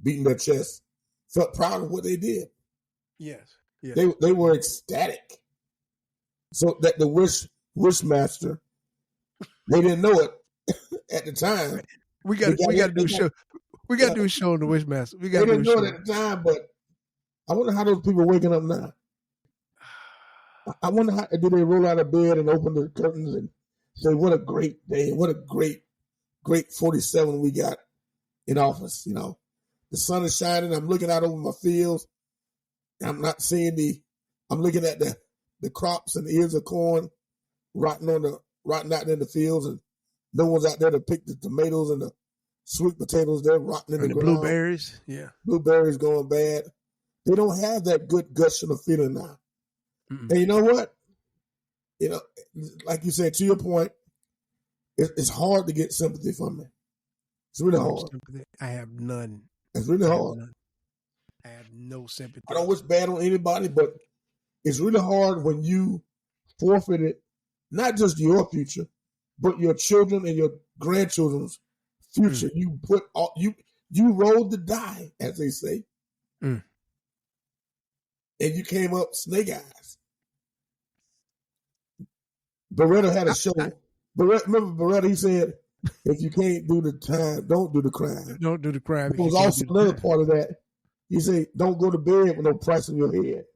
beating their chest, felt proud of what they did. Yes. They were ecstatic. So that the wish master, they didn't know it at the time. We got to do a show. We got to do a show on the Wishmaster. They didn't know it at the time, but I wonder how those people are waking up now. I wonder how do they roll out of bed and open the curtains and say, "What a great day! What a great 47 we got in office." The sun is shining. I'm looking out over my fields. I'm not seeing I'm looking at the crops and the ears of corn rotting out in the fields, and no one's out there to pick the tomatoes and the sweet potatoes. They're rotting in the ground. Blueberries, yeah. Blueberries going bad. They don't have that good gushing of feeling now. And you know what? Like you said, to your point, it's hard to get sympathy from me. It's really hard. I have none. It's really hard. I have no sympathy. I don't wish bad on anybody, but it's really hard when you forfeited not just your future, but your children and your grandchildren's future. You put you rolled the die, as they say, and you came up snake eyes. Beretta had a show. Remember Beretta? He said, "If you can't do the time, don't do the crime." Don't do the crime. There was also another part of that. He said, "Don't go to bed with no price on your head."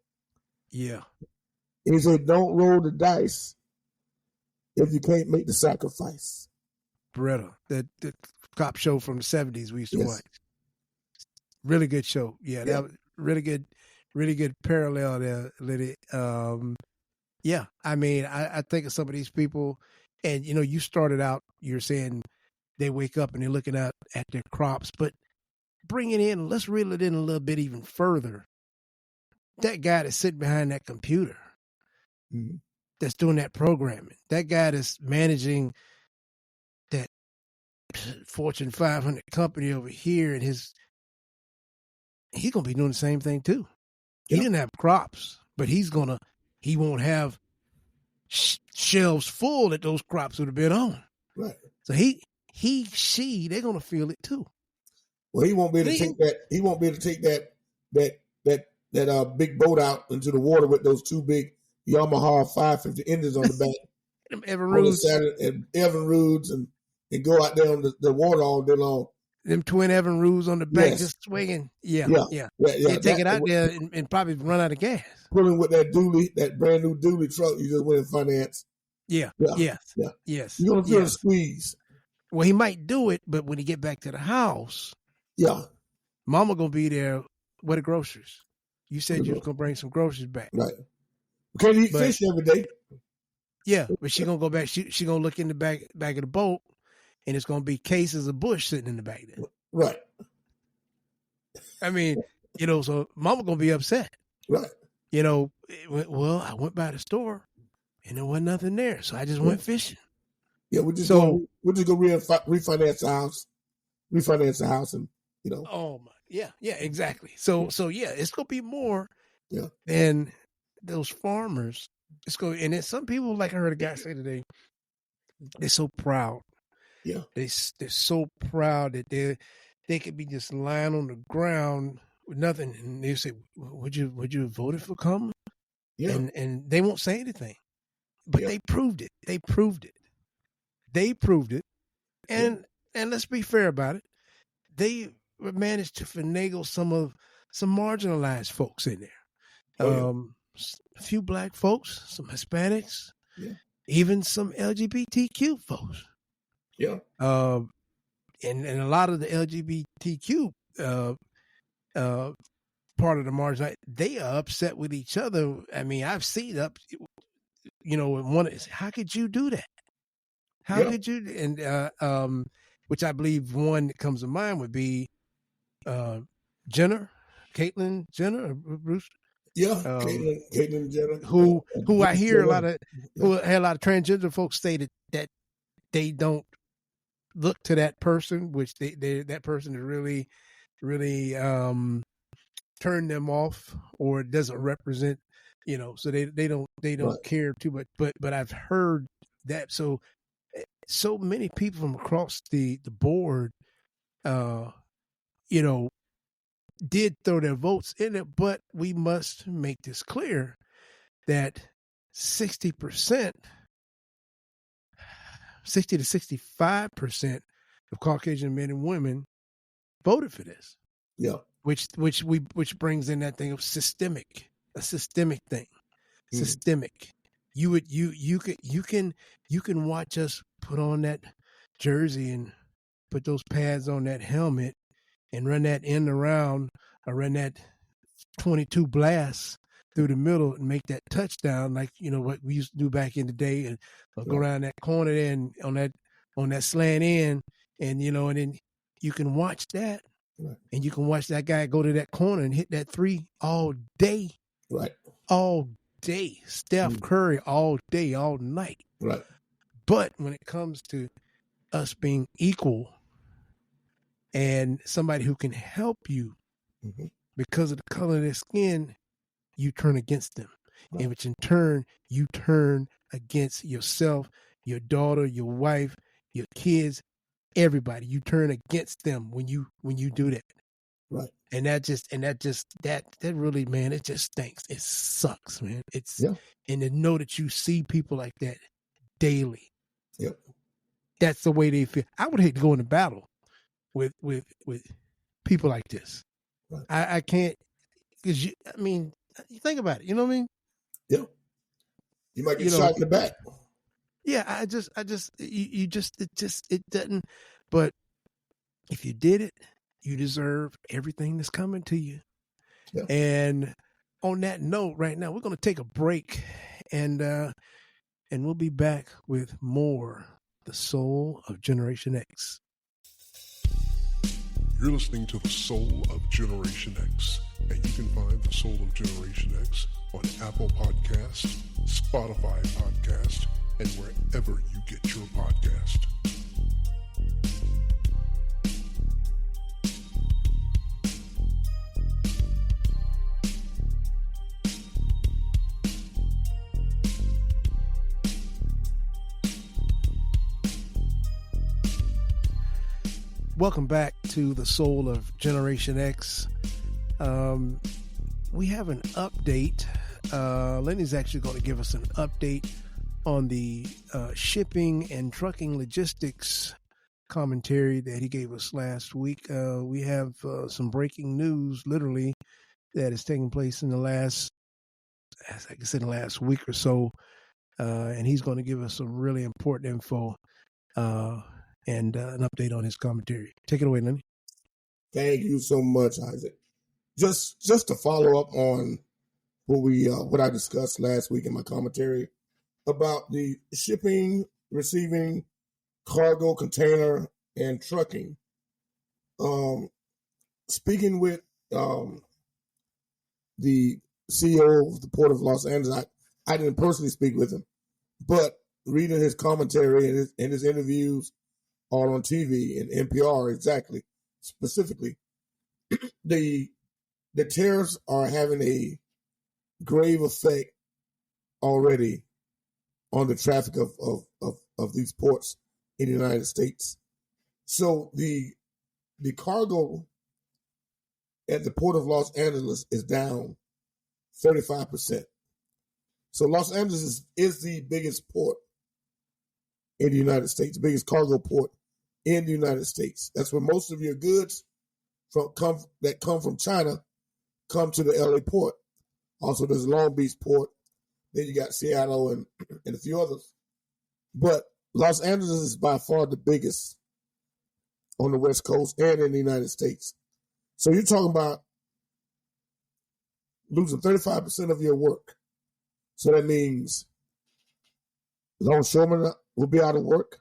Yeah. And he said, "Don't roll the dice if you can't make the sacrifice." Beretta, the cop show from the 70s we used to watch. Really good show. Yeah, that was really good parallel there, Liddy. Yeah, I mean, I think of some of these people, and you started out, you're saying they wake up and they're looking at their crops, but bring it in, let's reel it in a little bit even further. That guy that's sitting behind that computer, that's doing that programming, that guy that's managing that Fortune 500 company over here, and he's going to be doing the same thing too. He didn't have crops, but he won't have shelves full that those crops would have been on. Right. So they're going to feel it too. Well, he won't be able to take that. He won't be able to take that big boat out into the water with those two big Yamaha 550 engines on the back. Them Evinrudes and go out there on the water all day long. Them twin Evinrudes on the back just swinging. Yeah. Take it out there and probably run out of gas. Pulling with that dually, that brand new dually truck you just went and financed. Yeah. Yeah, Yes. yeah. Yes. You're gonna feel the Yes. squeeze. Well, he might do it, but when he get back to the house, Yeah, Mama gonna be there with the groceries. You said you was gonna bring some groceries back, right. We can't eat but fish every day. yeah, but she gonna go back. She gonna look in the back of the boat, and it's gonna be cases of bush sitting in the back there. Right, I mean, so Mama gonna be upset. right. Well, I went by the store, and there wasn't nothing there, so I just went fishing. Yeah, we're just So, going to refinance the house, and oh my, yeah, exactly. So yeah, it's gonna be more yeah, than those farmers. It's going, and then some people, like I heard a guy say today, they're so proud. yeah, They're so proud that they could be just lying on the ground with nothing, and they say, "Would you have voted for Kamala?" yeah, And they won't say anything, but yeah, they proved it. They proved it. They proved it. yeah. And let's be fair about it. They managed to finagle some marginalized folks in there. Oh yeah, A few black folks, some Hispanics, yeah, even some LGBTQ folks. yeah, And a lot of the LGBTQ part of the margin, they are upset with each other. I mean, I've seen one is, how could you do that? How yeah, could you? And which I believe one that comes to mind would be Jenner, Caitlyn Jenner, or Bruce, yeah. Caitlyn Jenner, who I Bruce hear Jenner. a lot of Yeah. who had a lot of transgender folks say that they don't look to that person, which that person is really turned them off or doesn't represent, so they don't Right. care too much. But I've heard that so many people from across the board, did throw their votes in it. But we must make this clear that 60%, 60 to 65% of Caucasian men and women voted for this. Yeah. Which brings in that thing of a systemic thing. Systemic. You can watch us put on that jersey and put those pads on that helmet and run that end around or run that 22 blast through the middle and make that touchdown, like what we used to do back in the day, and go around that corner there and on that slant end, and and then you can watch that. Right. And you can watch that guy go to that corner and hit that three all day. Right. All day. Steph Curry all day, all night. Right. But when it comes to us being equal and somebody who can help you because of the color of their skin, you turn against them. Right. And which in turn, you turn against yourself, your daughter, your wife, your kids, everybody. You turn against them when you do that. Right. And that really, man, it just stinks. It sucks, man. And to know that you see people like that daily. Yep. That's the way they feel. I would hate to go into battle with people like this. Right. I can't, because you think about it. You know what I mean? Yeah. You might get shot in the back. Yeah, it doesn't. But if you did it, you deserve everything that's coming to you. Yeah. And on that note, right now, we're going to take a break, and we'll be back with more The Soul of Generation X. You're listening to The Soul of Generation X, and you can find The Soul of Generation X on Apple Podcasts, Spotify Podcast, and wherever you get your podcast. Welcome back to The Soul of Generation X. We have an update. Lenny's actually going to give us an update on the shipping and trucking logistics commentary that he gave us last week. We have some breaking news, literally, that is taking place in the last week or so. and he's going to give us some really important info and an update on his commentary. Take it away, Lenny. Thank you so much, Isaac. Just to follow up on what I discussed last week in my commentary about the shipping, receiving, cargo, container, and trucking. Speaking with the CEO of the Port of Los Angeles, I didn't personally speak with him, but reading his commentary and his interviews all on TV and NPR, specifically, the tariffs are having a grave effect already on the traffic of these ports in the United States. So the cargo at the Port of Los Angeles is down 35%. So Los Angeles is the biggest port in the United States, the biggest cargo port in the United States. That's where most of your goods that come from China come to the LA port. Also, there's Long Beach port. Then you got Seattle and a few others. But Los Angeles is by far the biggest on the West Coast and in the United States. So you're talking about losing 35% of your work. So that means longshoremen will be out of work.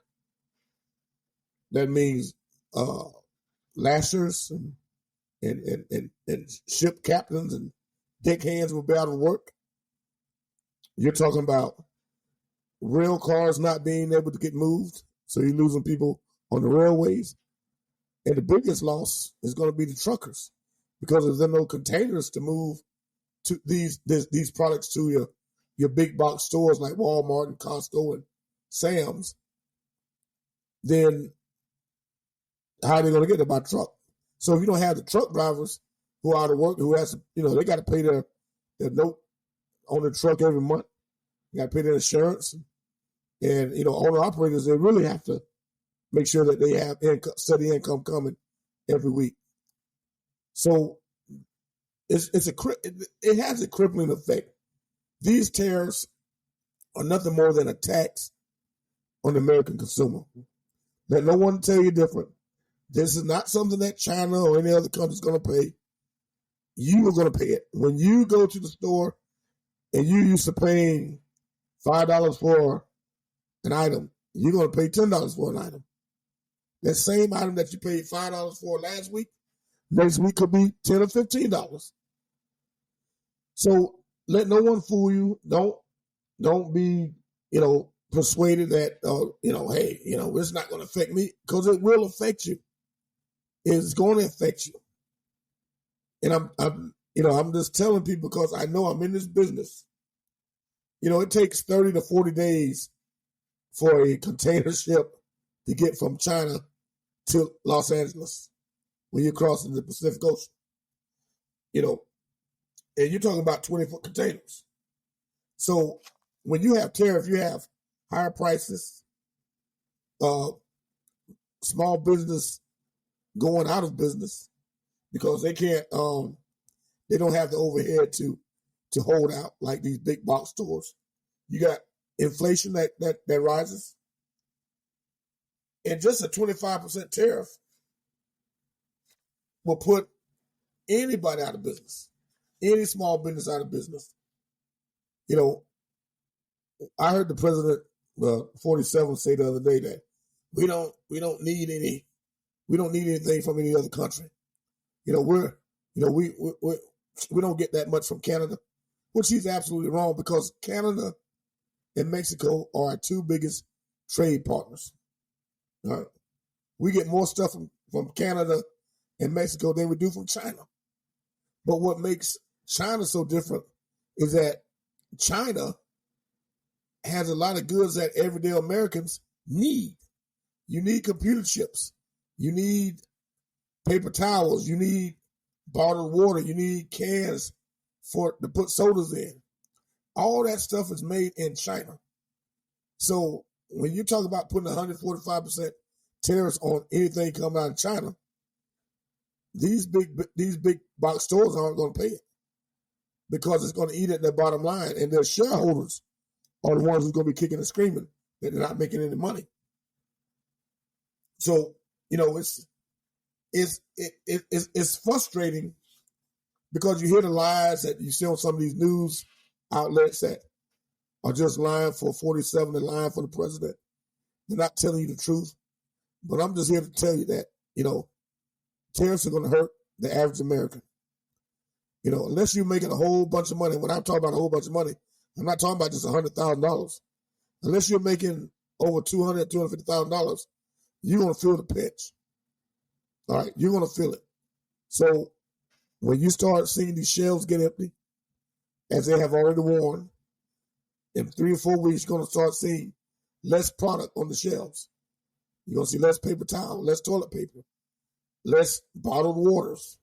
That means lashers and ship captains and deckhands will be out of work. You're talking about rail cars not being able to get moved, so you're losing people on the railways. And the biggest loss is going to be the truckers, because if there are no containers to move to these products to your big box stores like Walmart and Costco and Sam's, then how are they going to get it by truck? So if you don't have the truck drivers who are out of work, who has to, they got to pay their note on the truck every month. You got to pay their insurance. And, owner operators, they really have to make sure that they have steady income coming every week. So it has a crippling effect. These tariffs are nothing more than a tax on the American consumer. Let no one tell you different. This is not something that China or any other country is going to pay. You are going to pay it. When you go to the store and you used to paying $5 for an item, you're going to pay $10 for an item. That same item that you paid $5 for last week, next week could be $10 or $15. So let no one fool you. Don't be, persuaded that, hey, it's not going to affect me, because it will affect you. It's going to affect you. And I'm just telling people because I know I'm in this business. It takes 30 to 40 days for a container ship to get from China to Los Angeles when you're crossing the Pacific Ocean. And you're talking about 20-foot containers. So when you have tariff, you have higher prices, small business going out of business because they can't, they don't have the overhead to hold out like these big box stores. You got inflation that rises. And just a 25% tariff will put anybody out of business, any small business out of business. I heard the president, 47, say the other day that we don't need anything from any other country. We don't get that much from Canada, which he's absolutely wrong, because Canada and Mexico are our two biggest trade partners. We get more stuff from Canada and Mexico than we do from China. But what makes China so different is that China has a lot of goods that everyday Americans need. You need computer chips. You need paper towels. You need bottled water. You need cans to put sodas in. All that stuff is made in China. So when you talk about putting 145% tariffs on anything coming out of China, these big box stores aren't going to pay it, because it's going to eat at their bottom line, and their shareholders are the ones who's going to be kicking and screaming that they're not making any money. So, it's frustrating because you hear the lies that you see on some of these news outlets that are just lying for 47 and lying for the president. They're not telling you the truth. But I'm just here to tell you that, tariffs are going to hurt the average American. Unless you're making a whole bunch of money. When I'm talking about a whole bunch of money, I'm not talking about just $100,000. Unless you're making over $200,000, $250,000, you're going to feel the pinch. All right, you're going to feel it. So when you start seeing these shelves get empty, as they have already warned, in 3 or 4 weeks, you're going to start seeing less product on the shelves. You're going to see less paper towel, less toilet paper, less bottled waters,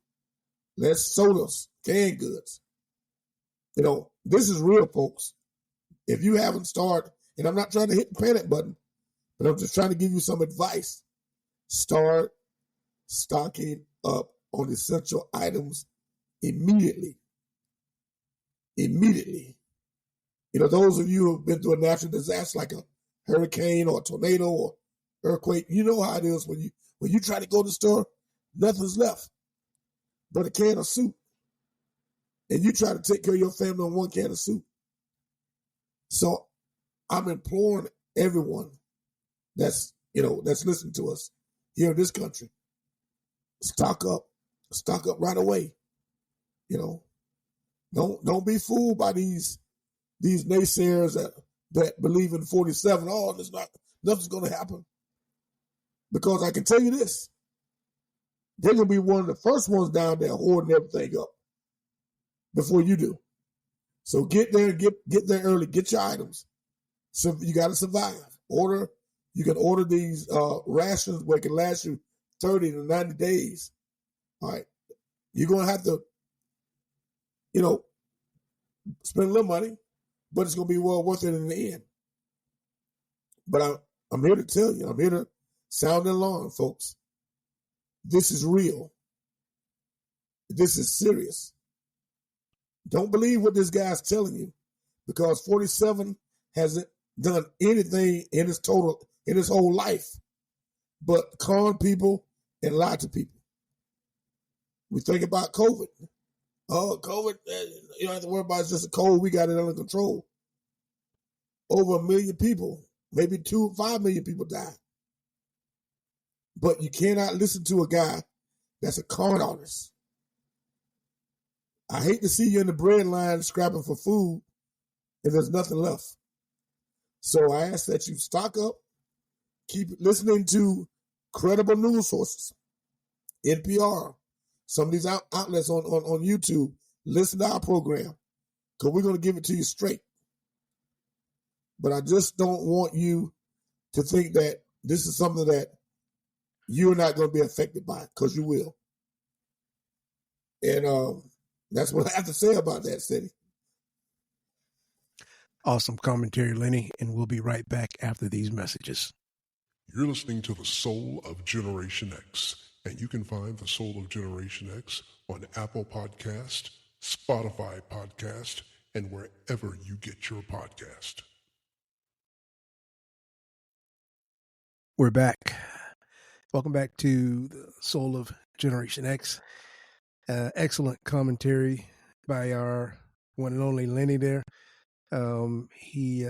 less sodas, canned goods. This is real, folks. If you haven't started, and I'm not trying to hit the panic button, but I'm just trying to give you some advice. Start stocking up on essential items immediately. Immediately. Those of you who have been through a natural disaster like a hurricane or a tornado or earthquake, you know how it is when you try to go to the store, nothing's left but a can of soup. And you try to take care of your family on one can of soup. So I'm imploring everyone that's listening to us here in this country, stock up right away. Don't be fooled by these naysayers that believe in 47. Oh, nothing's going to happen. Because I can tell you this, they're going to be one of the first ones down there hoarding everything up before you do. So get there, get there early, get your items. So you got to survive. You can order these rations where it can last you 30 to 90 days. All right. You're going to have to, spend a little money, but it's going to be well worth it in the end. But I'm here to tell you, I'm here to sound the alarm, folks. This is real. This is serious. Don't believe what this guy's telling you, because 47 hasn't done anything in his whole life but con people and lie to people. We think about COVID. Oh, COVID, you don't have to worry about it. It's just a cold. We got it under control. Over 1 million people, maybe 5 million people died. But you cannot listen to a guy that's a con artist. I hate to see you in the bread line scrapping for food if there's nothing left. So I ask that you stock up, keep listening to credible news sources, NPR, some of these outlets on YouTube. Listen to our program, because we're going to give it to you straight. But I just don't want you to think that this is something that you're not going to be affected by, because you will. And that's what I have to say about that, City. Awesome commentary, Lenny, and we'll be right back after these messages. You're listening to The Soul of Generation X, and you can find The Soul of Generation X on Apple Podcast, Spotify Podcast, and wherever you get your podcast. We're back. Welcome back to The Soul of Generation X. Excellent commentary by our one and only Lenny there. He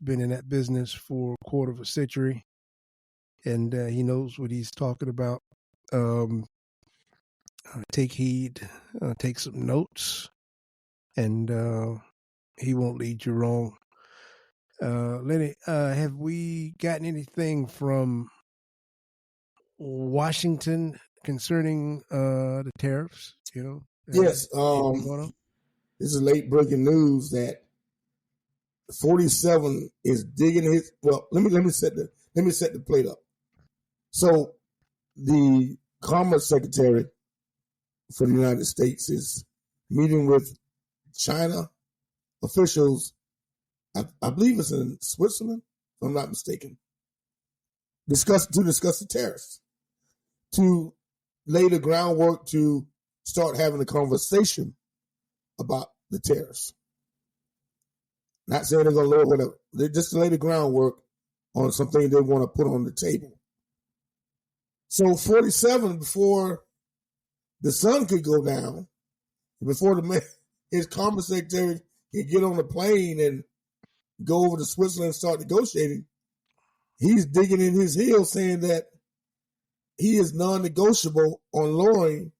been in that business for a quarter of a century, and he knows what he's talking about. Take heed, take some notes, and he won't lead you wrong. Lenny, have we gotten anything from Washington concerning the tariffs? Yes. This is late breaking news that 47 is digging his. Well, let me set the plate up. So the Commerce Secretary for the United States is meeting with China officials. I believe it's in Switzerland, if I'm not mistaken. Discuss the tariffs, to lay the groundwork to start having a conversation about the tariffs. Not saying they're going to lower whatever. They just lay the groundwork on something they want to put on the table. So 47, before the sun could go down, before the man, his Commerce Secretary could get on the plane and go over to Switzerland and start negotiating, he's digging in his heels saying that he is non-negotiable on lowering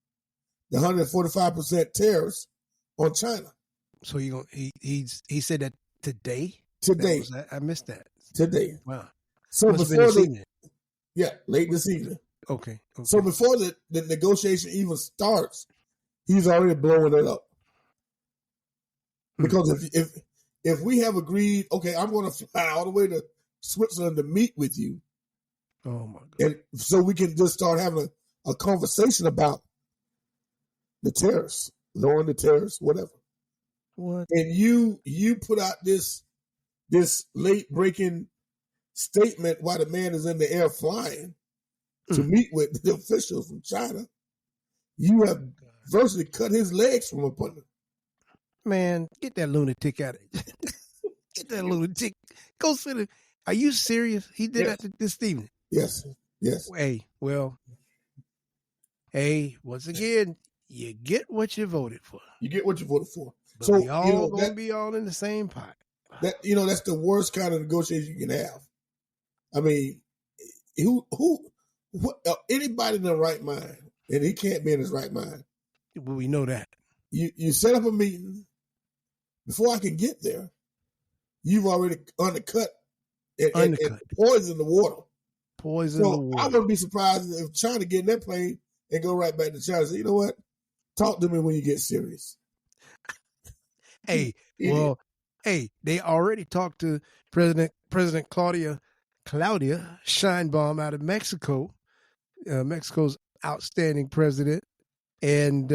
the 145% tariffs on China. So he said that today? Today. I missed that. Today. Wow. So Must before late this evening. Okay. So before the negotiation even starts, he's already blowing it up. Because if we have agreed, okay, I'm going to fly all the way to Switzerland to meet with you. Oh my God. And so we can just start having a conversation about the tariffs, lowering the tariffs, whatever. What? And you put out this late breaking statement while the man is in the air flying to meet with the officials from China. You have virtually cut his legs from up under. Man, get that lunatic out of it. Get that lunatic. Go sit it. Are you serious? He did that this evening. Yes. Hey, once again, you get what you voted for. You get what you voted for. But so we all gonna be all in the same pot. That's the worst kind of negotiation you can have. I mean, anybody in their right mind, and he can't be in his right mind. Well, we know that. You set up a meeting. Before I can get there, you've already undercut and poisoned the water. I wouldn't be surprised if China get in that plane and go right back to China and say, you know what? Talk to me when you get serious. Hey, they already talked to President Claudia Sheinbaum out of Mexico, Mexico's outstanding president. And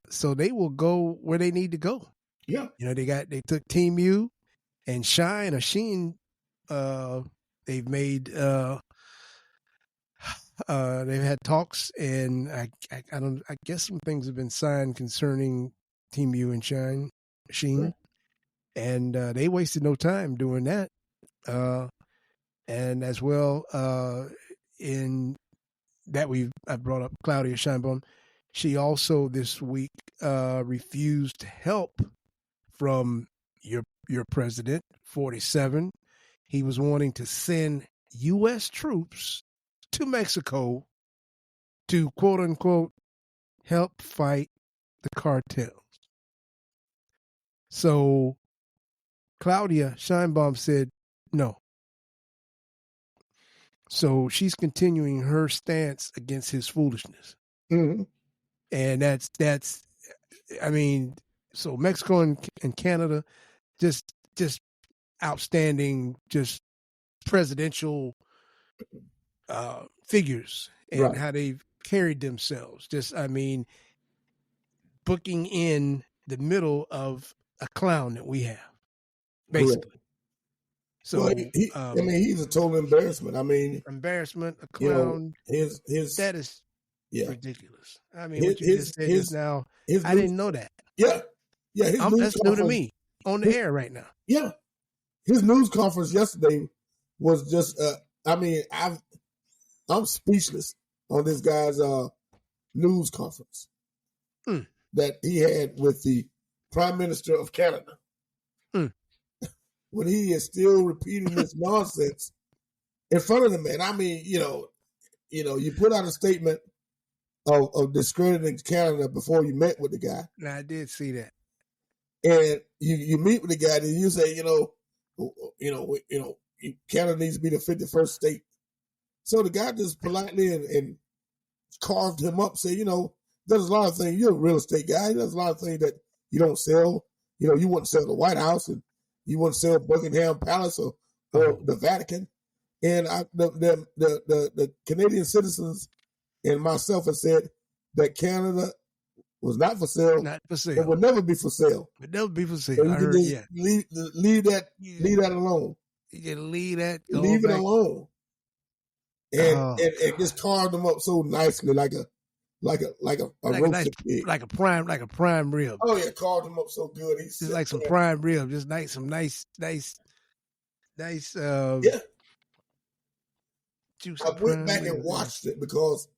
so they will go where they need to go. Yeah. They took Team U and Sheen. They've made they've had talks, and I guess some things have been signed concerning Team U and Sheen. Right. And they wasted no time doing that. And as well, in that I brought up Claudia Sheinbaum. She also this week refused help from your president, 47. He was wanting to send U.S. troops to Mexico to, quote unquote, help fight the cartels. So Claudia Sheinbaum said no. So she's continuing her stance against his foolishness. Mm-hmm. And that's I mean, so Mexico and Canada, just outstanding, just presidential figures and how they've carried themselves. Just, I mean, booking in the middle of a clown that we have, basically. Correct. So he's a total embarrassment. I mean, a clown. His that is ridiculous. I mean, what you just said just now, I didn't know that. Yeah. That's new to me on the air right now. Yeah, his news conference yesterday was just. I'm speechless on this guy's news conference that he had with the Prime Minister of Canada. When he is still repeating this nonsense in front of the man. I mean, you put out a statement of discrediting Canada before you met with the guy. Now, I did see that. And you meet with the guy, and you say, Canada needs to be the 51st state. So the guy just politely and carved him up, say, there's a lot of things. You're a real estate guy. There's a lot of things that you don't sell. You wouldn't sell the White House, and you wouldn't sell Buckingham Palace or the Vatican. And the Canadian citizens and myself have said that Canada was not for sale. Not for sale. It would never be for sale. Would never be for sale. So I heard, leave that alone. You can leave that. Leave it alone. And just carved them up so nicely, like like a like a nice, roasted pig. like a prime rib. Oh yeah, carved him up so good. He's just like some prime rib, just some nice. Yeah. Juicy I went back rib, and watched it because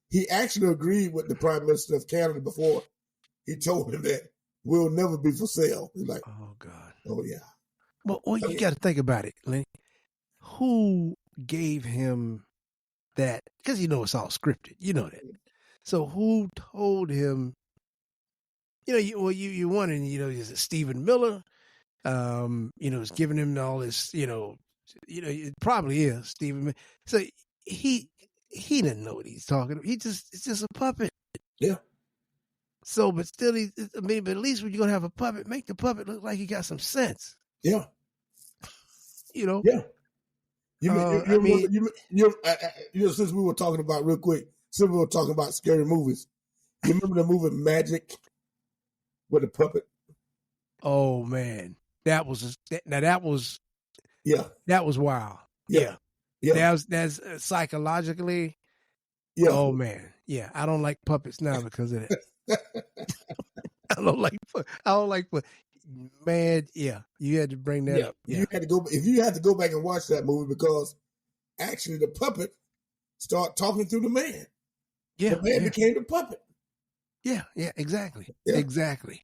he actually agreed with the Prime Minister of Canada before he told him that we'll never be for sale. He's like, oh God, oh yeah. Well, you got to think about it, Lenny. Who gave him that? Because you know it's all scripted. You know that. So who told him? You know, you wondering. You know, is it Stephen Miller? You know, is giving him all this. You know, it probably is Stephen Miller. So he didn't know what he's talking about. It's just a puppet. Yeah. So, but still, but at least when you're gonna have a puppet, make the puppet look like he got some sense. Yeah. You know. Yeah. You know, since we were talking about real quick, since we were talking about scary movies, you remember the movie Magic with the puppet? Oh man, that was yeah, that was wild. Yeah. That's psychologically. Yeah. Oh man, yeah. I don't like puppets now because of that. I don't like. Man, yeah. You had to bring that up. Yeah. You had to go. If you had to go back and watch that movie, because actually the puppet started talking through the man. Yeah. The man became the puppet. Yeah. Yeah. Exactly. Yeah. Exactly.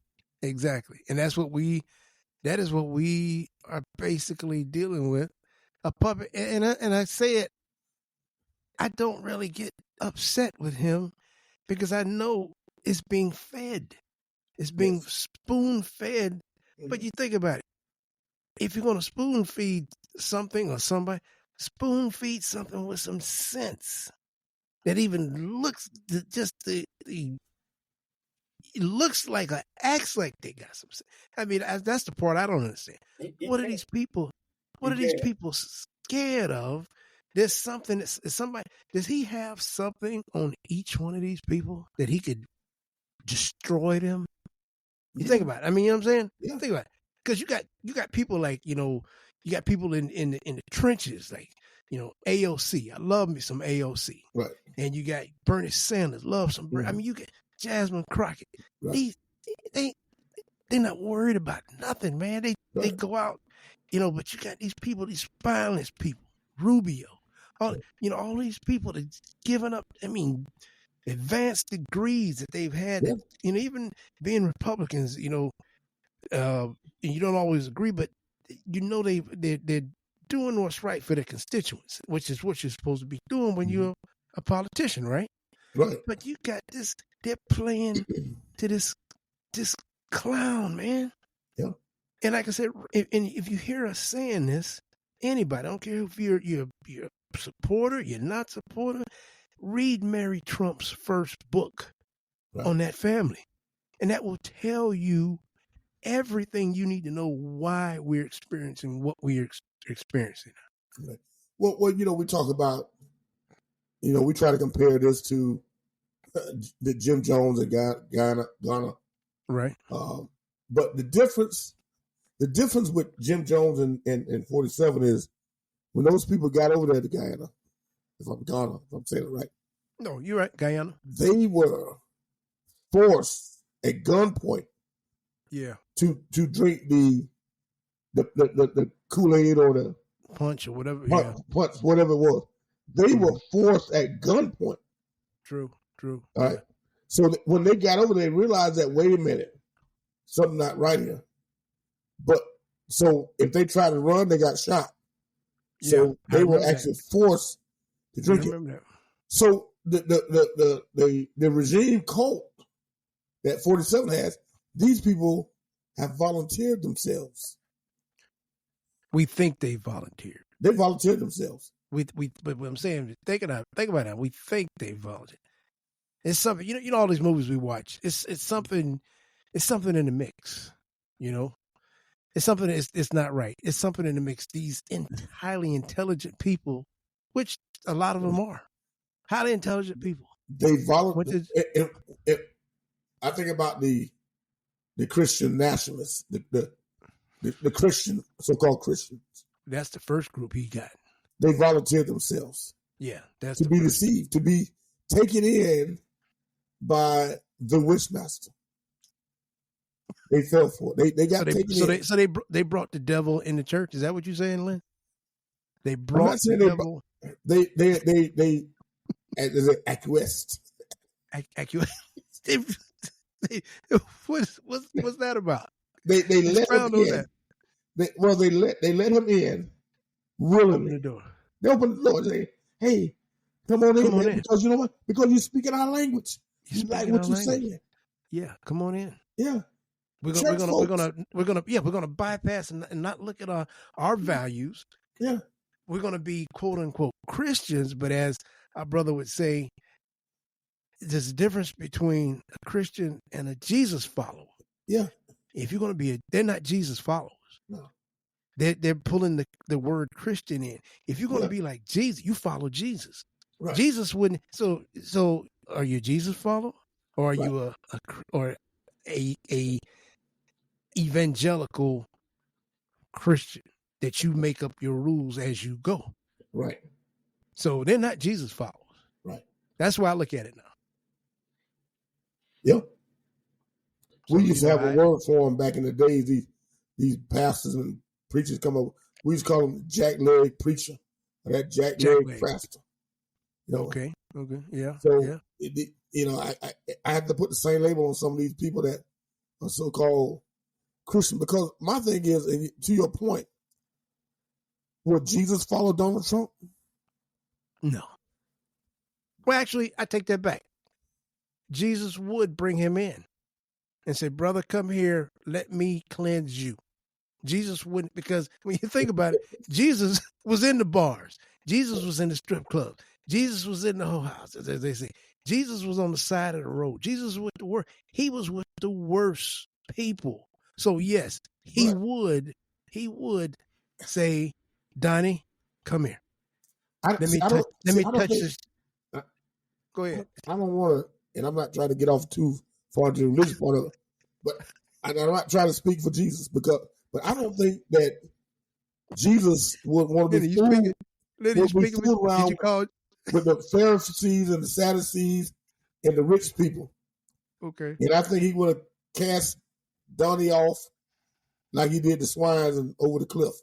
And that is what we are basically dealing with. A puppet. And I say it, I don't really get upset with him because I know it's being fed. It's being spoon fed. But you think about it. If you're going to spoon feed something or somebody, spoon feed something with some sense that even looks it looks like acts like they got some sense. I mean, that's the part I don't understand. What are these people scared of? There's something that's somebody. Does he have something on each one of these people that he could destroy them? You think about it. I mean, you know what I'm saying? Yeah. Think about it. Because you got people like, you got people in the trenches, like, AOC. I love me some AOC. Right. And you got Bernie Sanders, love some Bernie. I mean, you get Jasmine Crockett. Right. They're not worried about nothing, man. They go out, but you got these people, these spineless people, Rubio, all these people that giving up, I mean, advanced degrees that they've had, even being Republicans, and you don't always agree, but they're doing what's right for their constituents, which is what you're supposed to be doing when you're a politician, right? Right. But you got this, they're playing to this clown, man. Yeah. And like I said, if you hear us saying this, anybody, I don't care if you're a supporter, you're not supporter, read Mary Trump's first book on that family. And that will tell you everything you need to know why we're experiencing what we're experiencing. Right. Well, we talk about, we try to compare this to the Jim Jones and Ghana. Right. But the difference with Jim Jones and 47 is when those people got over there to Guyana, if I'm saying it right. No, you're right, Guyana. They were forced at gunpoint. Yeah. To drink the Kool-Aid or the punch or whatever. Punch, whatever it was. They were forced at gunpoint. True. All right. So when they got over there, they realized that, wait a minute, something not right here. But so if they tried to run, they got shot. So they were actually forced to drink it. That. So the regime cult that 47 has, these people have volunteered themselves. We think they volunteered. They volunteered themselves. But what I'm saying, think about that. We think they volunteered. It's something, all these movies we watch. It's something in the mix. It's something it's not right. It's something in the mix. These highly intelligent people, which a lot of them are highly intelligent people. They volunteered. I think about the Christian nationalists, the Christian, so-called Christians. That's the first group he got. They volunteered themselves. Yeah, that's to be deceived, to be taken in by the wishmaster. They fell for it. They got taken in. They brought the devil in the church. Is that what you're saying, Lynn? They I'm brought not saying the devil. they acquiesced. What's that about? They let him in. They let him in willingly. Open the door. They opened the door and say, "Hey, come on in, man, because you know what? Because you speak in our language. You like what you're saying. Yeah, come on in. Yeah, we're gonna bypass and not look at our values. Yeah, we're gonna be quote unquote Christians, but as our brother would say, there's a difference between a Christian and a Jesus follower. Yeah, if you're gonna be they're not Jesus followers. No. They're pulling the word Christian in. If you're going to be like Jesus, you follow Jesus. Right. Jesus wouldn't. So are you a Jesus follower, or are you a evangelical Christian that you make up your rules as you go? Right. So they're not Jesus followers. Right. That's why I look at it now. Yep. So we used to have a word for them back in the days. These pastors and preachers come up. We used to call them jack leg preacher, or that jack leg pastor. You know? Okay. Yeah. So I have to put the same label on some of these people that are so-called Christian, because my thing is, and to your point, would Jesus follow Donald Trump? No. Well, actually, I take that back. Jesus would bring him in and say, "Brother, come here. Let me cleanse you." Jesus wouldn't, because when you think about it, Jesus was in the bars. Jesus was in the strip clubs. Jesus was in the whole house, as they say. Jesus was on the side of the road. Jesus was with the worst. He was with the worst people. So yes, he would say, "Donnie, come here. Let me touch this." Go ahead. I don't want to, and I'm not trying to get off too far into the religious part of it, but I'm not trying to speak for Jesus, but I don't think that Jesus would want to be fooled around with the Pharisees and the Sadducees and the rich people. Okay. And I think he would have cast Donnie off like he did the swines and over the cliff.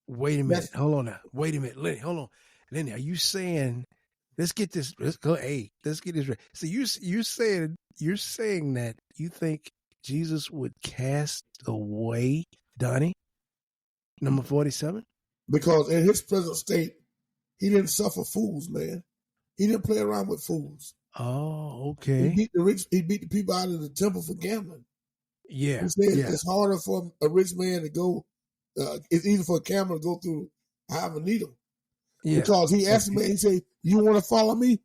Wait a minute. Hold on now. Wait a minute. Lenny, hold on. Lenny, are you saying, let's get this right. So you're saying that you think Jesus would cast away Donnie, number 47? Because in his present state, he didn't suffer fools, man. He didn't play around with fools. Oh, okay. He beat the people out of the temple for gambling. Yeah. He said it's harder for a rich man to go, it's easier for a camel to go through eye of a needle. Yeah. Because he asked me, he said, "You want to follow me?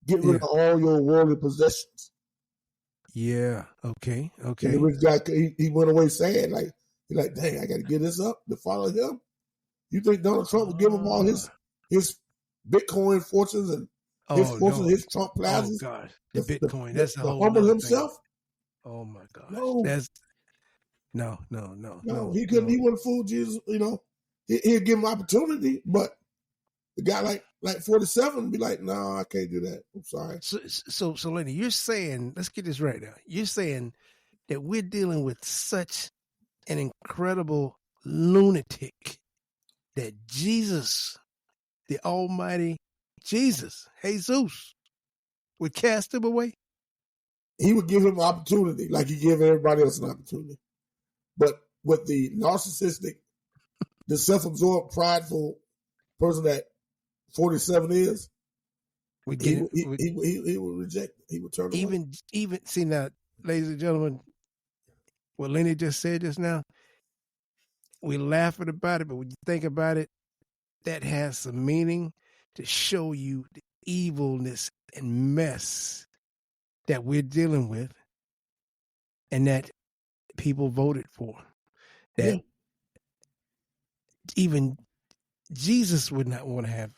Get rid of all your worldly possessions." Yeah. Okay. And the rich guy, he went away sad. He's like, "Dang, I got to give this up to follow him." You think Donald Trump would give him all his Bitcoin fortunes and his fortunes, his Trump plazas? Oh God, the Bitcoin. That's the whole humble himself. Thing. Oh my God. No. That's no. He couldn't. He wouldn't fool Jesus. You know, he'd give him opportunity, but the guy like 47 be like, "No, I can't do that. I'm sorry." So Lenny, you're saying, let's get this right now. You're saying that we're dealing with such an incredible lunatic that Jesus, the Almighty Jesus, would cast him away? He would give him opportunity like he gave everybody else an opportunity. But with the narcissistic, the self-absorbed, prideful person that 47 is, he would reject it. He would turn away. Even see now, ladies and gentlemen, what Lenny just said just now, we're laughing about it, but when you think about it, that has some meaning to show you the evilness and mess that we're dealing with and that people voted for. That even Jesus would not want to have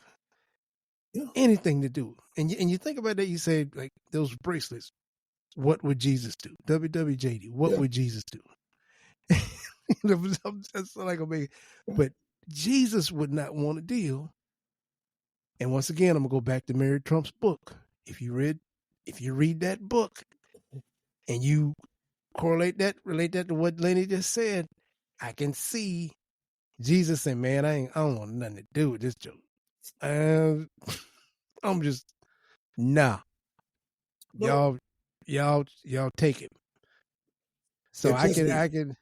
anything to do. And you think about that, you say, like, those bracelets, what would Jesus do? WWJD, what would Jesus do? That's like but Jesus would not want to deal. And once again, I'm gonna go back to Mary Trump's book. If you read if you read that book and you relate that to what Lenny just said, I can see Jesus saying, "Man, I don't want nothing to do with this joke. I'm just nah. No, Y'all take it." So and trust me, I can.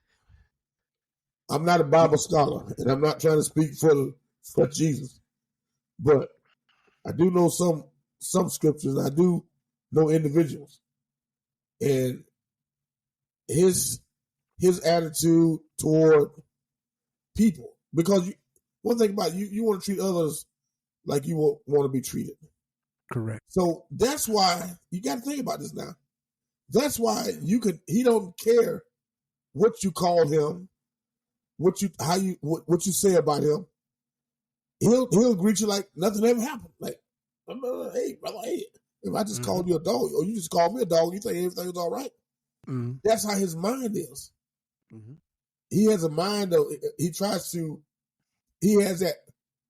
I'm not a Bible scholar, and I'm not trying to speak for Jesus, but I do know some scriptures. I do know individuals, and his attitude toward people. Because one thing about you want to treat others like you want to be treated. Correct. So that's why you got to think about this now. That's why he don't care what you call him, what you say about him. He'll greet you like nothing ever happened. Like, hey brother, hey, if I just called you a dog, or you just called me a dog, you think everything is all right. That's how his mind is. He has a mind of, he has that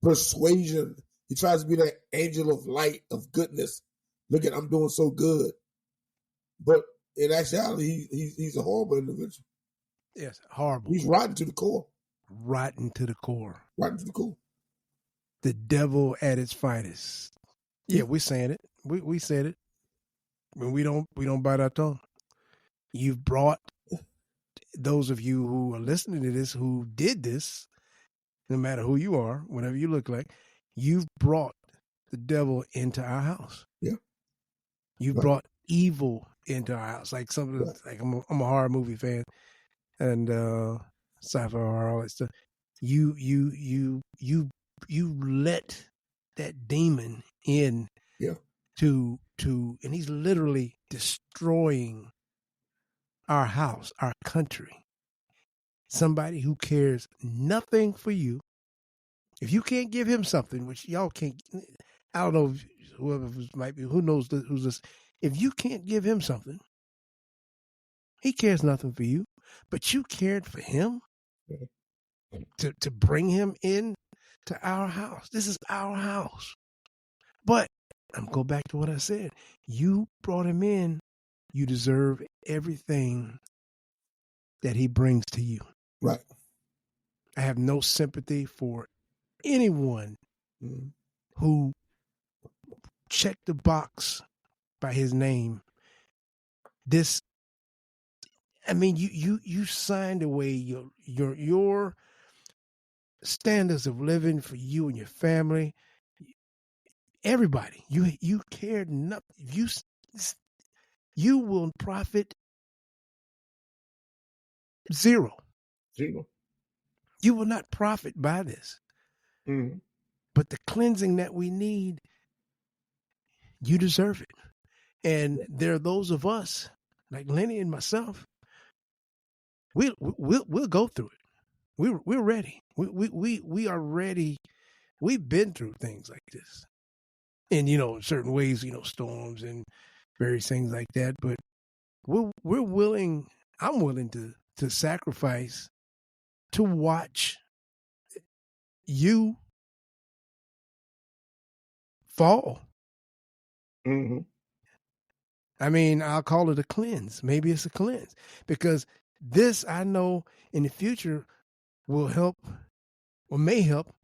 persuasion. He tries to be that angel of light, of goodness. Look at, I'm doing so good. But in actuality, he's a horrible individual. Yes, horrible. He's rotten to the core. Rotten to the core. Rotten to the core. The devil at its finest. Yeah, we're saying it. We said it. When we don't bite our tongue. You've brought those of you who are listening to this, who did this, no matter who you are, whatever you look like, you've brought the devil into our house. Yeah. You've brought evil into our house. Like some of the, like I'm a horror movie fan, and sci-fi horror, all that stuff. You let that demon in. Yeah. And he's literally destroying our house, our country. Somebody who cares nothing for you. If you can't give him something, which y'all can't, I don't know if whoever might be, who knows who's this. If you can't give him something, he cares nothing for you, but you cared for him to bring him in to our house. This is our house. But I'm going to go back to what I said. You brought him in. You deserve everything that he brings to you. Right. I have no sympathy for anyone who checked the box by his name. This, I mean, you signed away your standards of living for you and your family. Everybody, you cared nothing. You will profit zero. You will not profit by this. But the cleansing that we need, you deserve it. And there are those of us, like Lenny and myself, we'll go through it. We're ready. We are ready. We've been through things like this. And, in certain ways, storms and various things like that. But we're willing, I'm willing to sacrifice to watch you fall. I mean, I'll call it a cleanse. Maybe it's a cleanse. Because this, I know, in the future will help, or may help,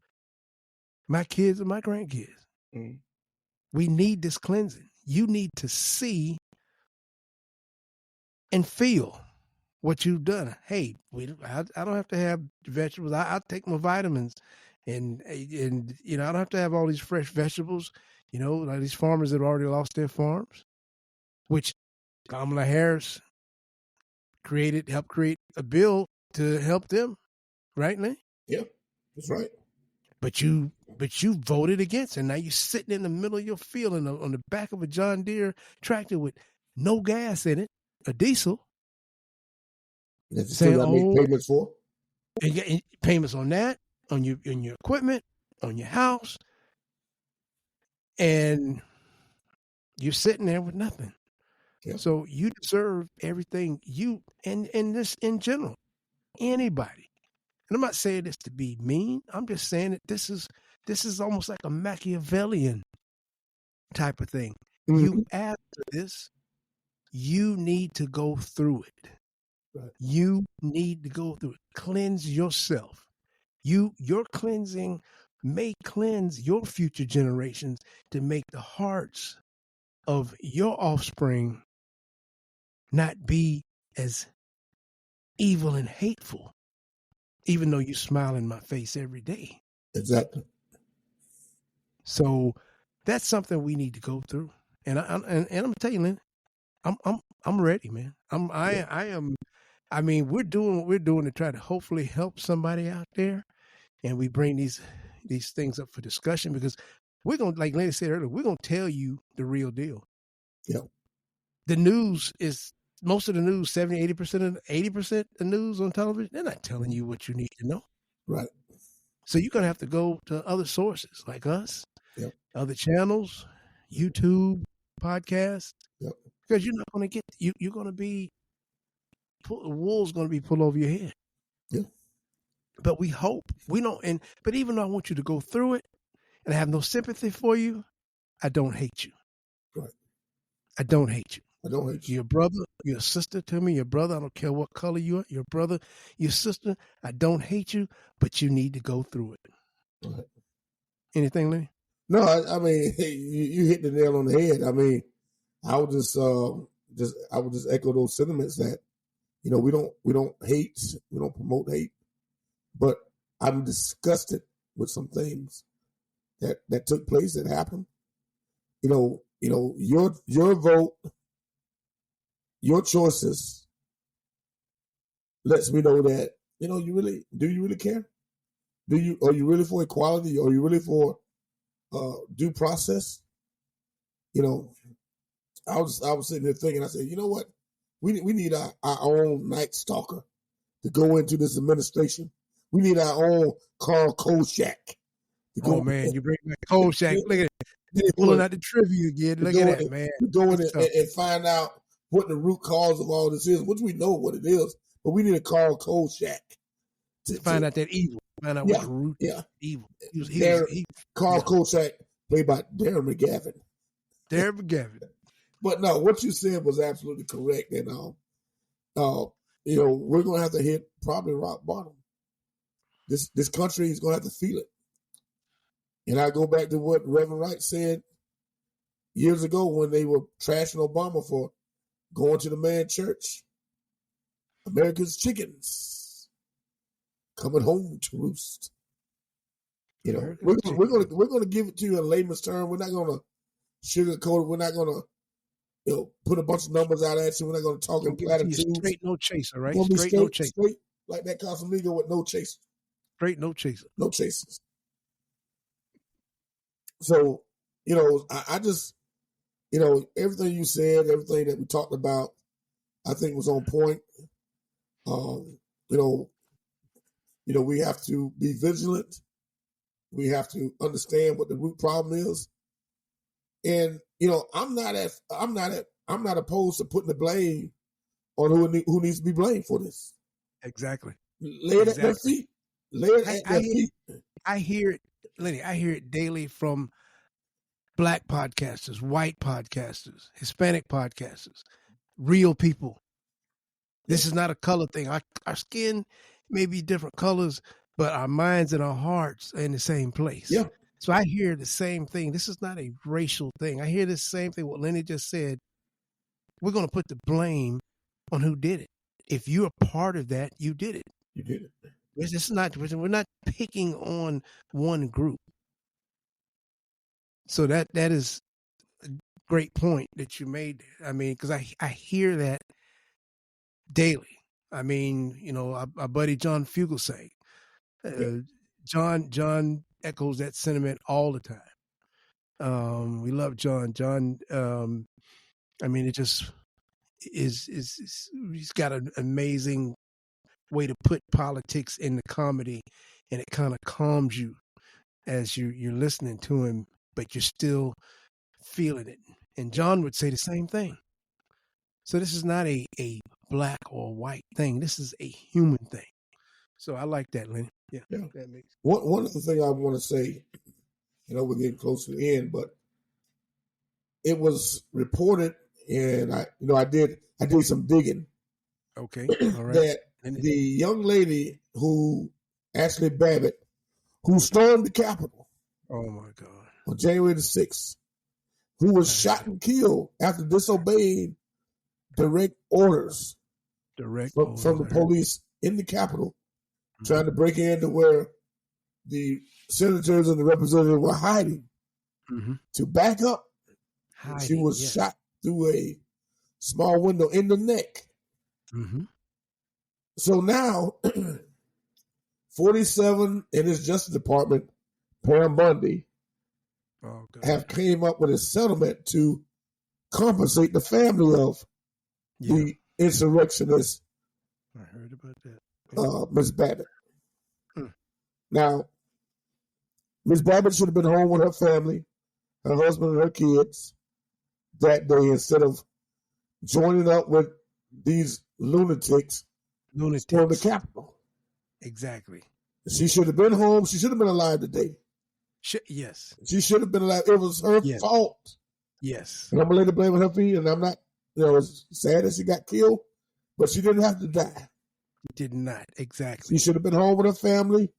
my kids and my grandkids. We need this cleansing. You need to see and feel what you've done. Hey, I don't have to have vegetables. I take my vitamins, and I don't have to have all these fresh vegetables. Like these farmers that already lost their farms, which Kamala Harris helped create a bill to help them, right, Lee? Yeah, that's right. But you voted against, and now you're sitting in the middle of your field on the back of a John Deere tractor with no gas in it, a diesel. That you still got to make payments for? And you get payments on that, on your equipment, on your house, and you're sitting there with nothing. Yeah. So you deserve everything and this in general, anybody. And I'm not saying this to be mean. I'm just saying that this is almost like a Machiavellian type of thing. You after this, you need to go through it. Right. You need to go through it. Cleanse yourself. Your cleansing may cleanse your future generations to make the hearts of your offspring not be as evil and hateful, even though you smile in my face every day. Exactly. So that's something we need to go through. And I'm telling you, Lynn, I'm ready, man. I am. I mean, we're doing what we're doing to try to hopefully help somebody out there, and we bring these things up for discussion because we're gonna, like Lenny said earlier, we're gonna tell you the real deal. Yeah. The news is most of the news, 70, 80% of 80% the news on television, they're not telling you what you need to know. Right. So you're gonna have to go to other sources like us, Yep. other channels, YouTube, podcasts, Yep. because you're not gonna get you're gonna be the wool's gonna be pulled over your head. Yeah. But we hope we don't. But even though I want you to go through it, and I have no sympathy for you, I don't hate you. Right. I don't hate you. I don't hate you. Your brother, your sister to me, your brother, I don't care what color you are, your brother, your sister, I don't hate you, but you need to go through it. Right. Anything, Lenny? No, I mean, you hit the nail on the head. I mean, I would just echo those sentiments that, we don't hate, we don't promote hate, but I'm disgusted with some things that took place, that happened. Your vote, your choices lets me know that, do you really care? Are you really for equality? Are you really for due process? I was sitting there thinking, I said, you know what? We need our own Night Stalker to go into this administration. We need our own Carl Kolchak. Oh man, you bring back Kolchak. Look at it. They're pulling out the trivia again. Look at that, man. To go in and find out what the root cause of all this is, which we know what it is, but we need a Carl Kolchak to find out that evil. Find out what the root evil. Carl Kolchak, played by Darren McGavin. Darren McGavin. But no, what you said was absolutely correct, and we're going to have to hit probably rock bottom. This country is going to have to feel it. And I go back to what Reverend Wright said years ago when they were trashing Obama for going to the man church. America's chickens coming home to roost. We're going to give it to you in layman's term. We're not going to sugarcoat it. We're not going to put a bunch of numbers out at you. We're not going to talk in platitudes. Straight, no chaser, right? Straight, no chaser. Straight like that Casamigo with no chaser. Straight, no chaser. No chasers. So, I just, everything you said, everything that we talked about, I think was on point. We have to be vigilant. We have to understand what the root problem is. And, I'm not opposed to putting the blame on who needs to be blamed for this. Exactly. Lay it at their feet. Lay it at their feet. I hear it, Lenny. I hear it daily from Black podcasters, white podcasters, Hispanic podcasters, real people. This is not a color thing. Our skin may be different colors, but our minds and our hearts are in the same place. Yeah. So I hear the same thing. This is not a racial thing. I hear the same thing. What Lenny just said. We're going to put the blame on who did it. If you're a part of that, you did it. You did it. We're not picking on one group. So that is a great point that you made. I mean, because I hear that daily. I mean, our buddy John Fugelsang, John echoes that sentiment all the time. We love John. John, I mean, it just is he's got an amazing way to put politics in the comedy, and it kind of calms you as you're listening to him, but you're still feeling it. And John would say the same thing. So this is not a black or white thing. This is a human thing. So I like that, Lenny. Yeah. That makes one other thing I want to say, we're getting close to the end, but it was reported, and I did some digging. Okay, all right. That the young lady Ashley Babbitt, who stormed the Capitol. Oh my God. On January the 6th, who was shot and killed after disobeying direct orders from the police in the Capitol, trying to break into where the senators and the representatives were hiding to back up. She was shot through a small window in the neck. So now, 47 in his Justice Department, Pam Bundy, have came up with a settlement to compensate the family of the insurrectionist. I heard about that. Miss Babbitt. Now, Miss Babbitt should have been home with her family, her husband and her kids that day instead of joining up with these lunatics from the Capitol. Exactly. She should have been home. She should have been alive today. Yes. She should have been alive. It was her fault. Yes. And I'm going to lay the blame on her feet. And I'm not, it's sad that she got killed, but she didn't have to die. Did not. Exactly. She should have been home with her family.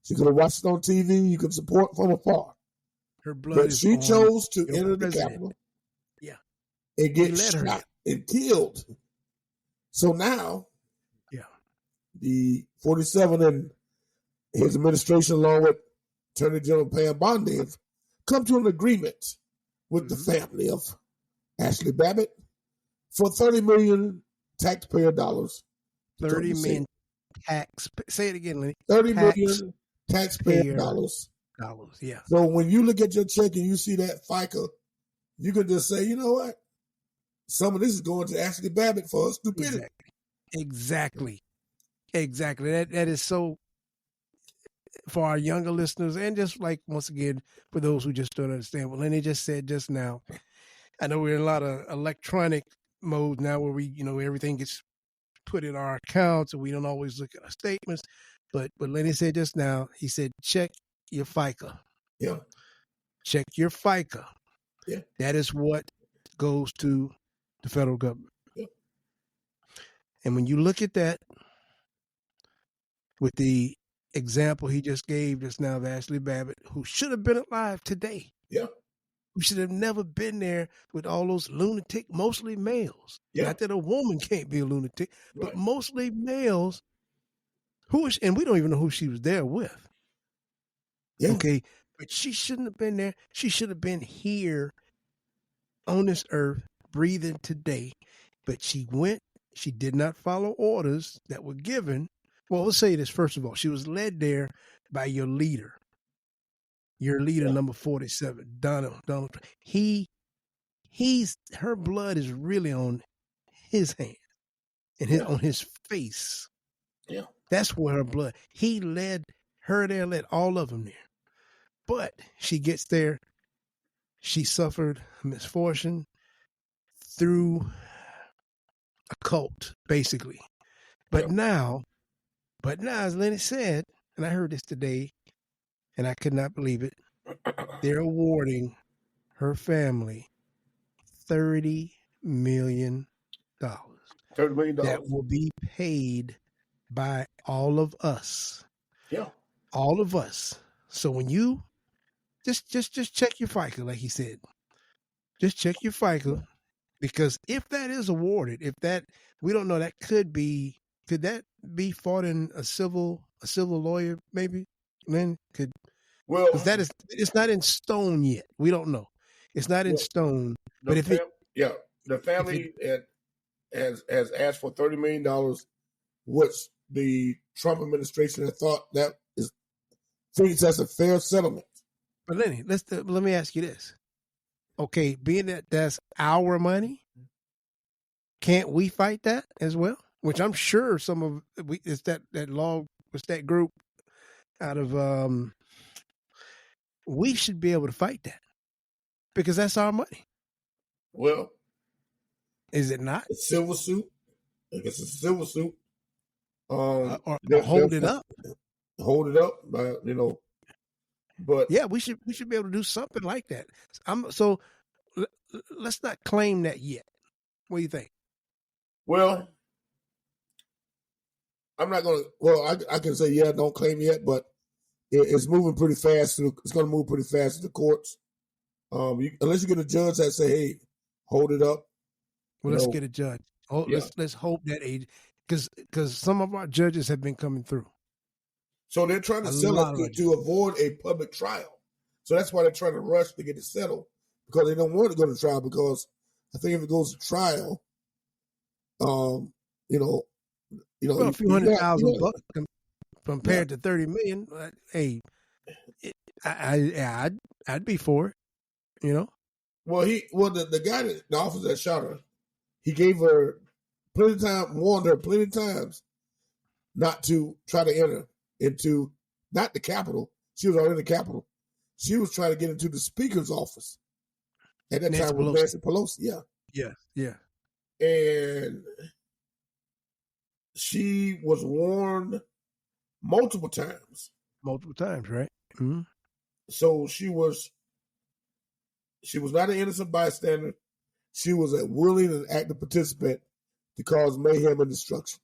She could have watched it on TV. You could support from afar. Her blood but she chose to enter the Capitol. Yeah. And get shot and killed. So now, the 47 and his administration, along with Attorney General Pam Bondi, have come to an agreement with the family of Ashley Babbitt for $30 million taxpayer dollars. 30 million say it again, Lenny. $30 million taxpayer dollars. Yeah. So when you look at your check and you see that FICA, you can just say, you know what? Some of this is going to Ashley Babbitt for her stupidity. Exactly. That is so, for our younger listeners, and just like, once again, for those who just don't understand what Lenny just said just now. I know we're in a lot of electronic mode now where we, everything gets put in our accounts and we don't always look at our statements. But what Lenny said just now, he said, check your FICA. Yeah. Check your FICA. Yeah. That is what goes to the federal government. Yeah. And when you look at that, with the example he just gave just now of Ashley Babbitt, who should have been alive today. Yeah. Who should have never been there with all those lunatic, mostly males. Yeah. Not that a woman can't be a lunatic, but mostly males and we don't even know who she was there with. Yeah. Okay. But she shouldn't have been there. She should have been here on this earth breathing today. But she did not follow orders that were given. Well, let's say this first of all. She was led there by your leader. Your leader, number 47, Donald Trump. Her blood is really on his hand and on his face. Yeah. That's where her blood. He led her there, led all of them there. But she gets there. She suffered misfortune through a cult, basically. But now, as Lenny said, and I heard this today, and I could not believe it, they're awarding her family $30 million. $30 million. That will be paid by all of us. Yeah. All of us. So when you just check your FICA, like he said. Just check your FICA, because if that is awarded, we don't know, could that be fought in a civil lawyer, maybe? Then because it's not in stone yet. We don't know. It's not in stone. But the family has asked for $30 million, which the Trump administration has thought thinks that's a fair settlement. But Lenny, let me ask you this. Okay, being that that's our money, can't we fight that as well? Which I'm sure it's that law, it's that group out of we should be able to fight that, because that's our money. Well, is it not? A civil suit. I guess it's a civil suit. Or hold it up. Hold it up, but yeah, we should be able to do something like that. So let's not claim that yet. What do you think? Well, I'm not going to. Well, I can say yeah, don't claim yet, but it's moving pretty fast. It's going to move pretty fast to the courts. Unless you get a judge that say, "Hey, hold it up." Well, let's get a judge. Oh, yeah. let's hope that because some of our judges have been coming through. So they're trying to sell it to avoid a public trial. So that's why they're trying to rush to get it settled, because they don't want to go to trial. Because I think if it goes to trial, well, a few $100,000 compared to $30 million. Hey, I'd be for it. You know. Well, the guy the officer that shot her, he gave her plenty of time, warned her plenty of times not to try to enter into not the Capitol. She was already in the Capitol. She was trying to get into the Speaker's office. At that time with Nancy Pelosi. Yeah. Yeah. And she was warned multiple times. Multiple times, right? Mm-hmm. So she was not an innocent bystander. She was a willing and active participant to cause mayhem and destruction.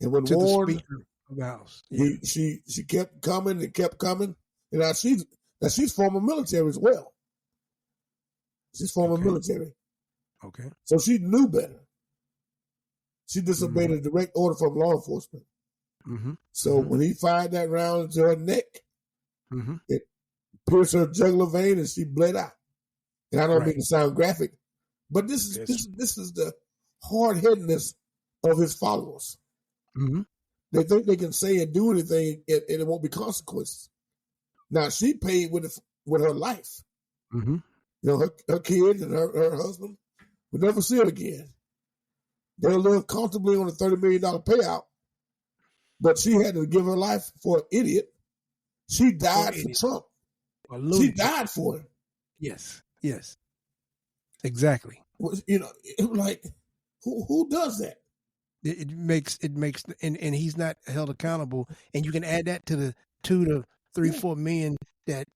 And when warned, the Speaker of the House, she kept coming and kept coming. And now she's former military as well. She's former military. Okay. So she knew better. She disobeyed a direct order from law enforcement. Mm-hmm. So when he fired that round into her neck, it pierced her jugular vein and she bled out. And I don't mean to sound graphic, but this is the hard-headedness of his followers. Mm-hmm. They think they can say and do anything and it won't be consequences. Now she paid with her life. Mm-hmm. You know, her kids and her husband will never see her again. They'll live comfortably on a $30 million payout, but she had to give her life for an idiot. She died for Trump. She died for him. Yes. Exactly. You know, like who does that? It makes and he's not held accountable. And you can add that to the 2 to 3, 4 million that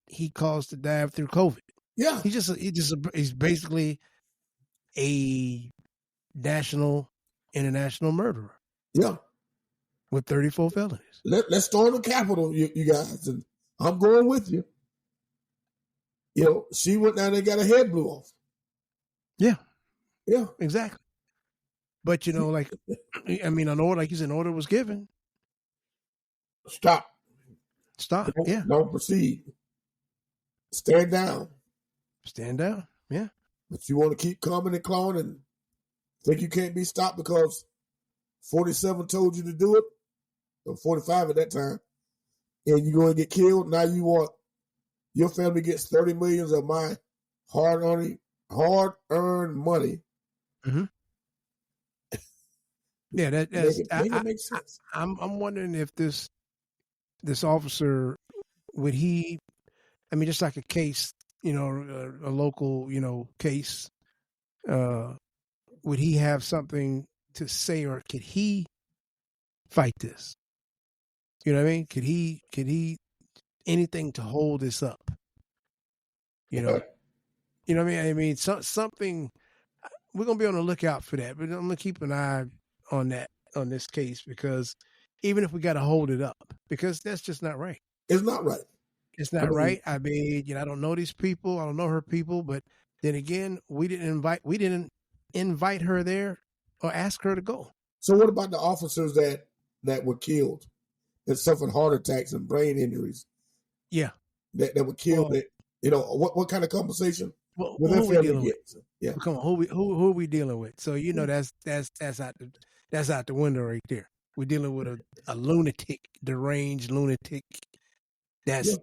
he caused to die through COVID. Yeah. He's basically a international murderer. Yeah. With 34 felonies. Let's storm the Capitol, you guys, and I'm going with you. You know, she went down there and got her head blew off. Yeah. Yeah. Exactly. But, you know, like, I mean, an order, like you said, an order was given. Stop. Don't proceed. Stand down. Yeah. But you want to keep coming and clawing and think you can't be stopped because 47 told you to do it, or 45 at that time, and you're going to get killed. Now you want your family gets 30 million of my hard-earned money. Mm-hmm. Yeah, make it make sense. I'm wondering if this officer, would he, I mean, just like a case, you know, a local, you know, case, would he have something to say, or could he fight this? You know what I mean? Could he anything to hold this up? You know, you know what I mean? I mean, something. We're gonna be on the lookout for that, but I'm gonna keep an eye on this case, because even if we got to hold it up, because that's just not right. It's not right. It's not right. I mean, you know, I don't know these people. I don't know her people, but then again, we didn't invite her there or ask her to go. So what about the officers that were killed, that suffered heart attacks and brain injuries? Yeah, that were killed. You know, what kind of compensation? Well, who are we dealing with? Yeah, come on, who are we dealing with? So you know, that's out the window right there. We're dealing with a lunatic, deranged lunatic. That's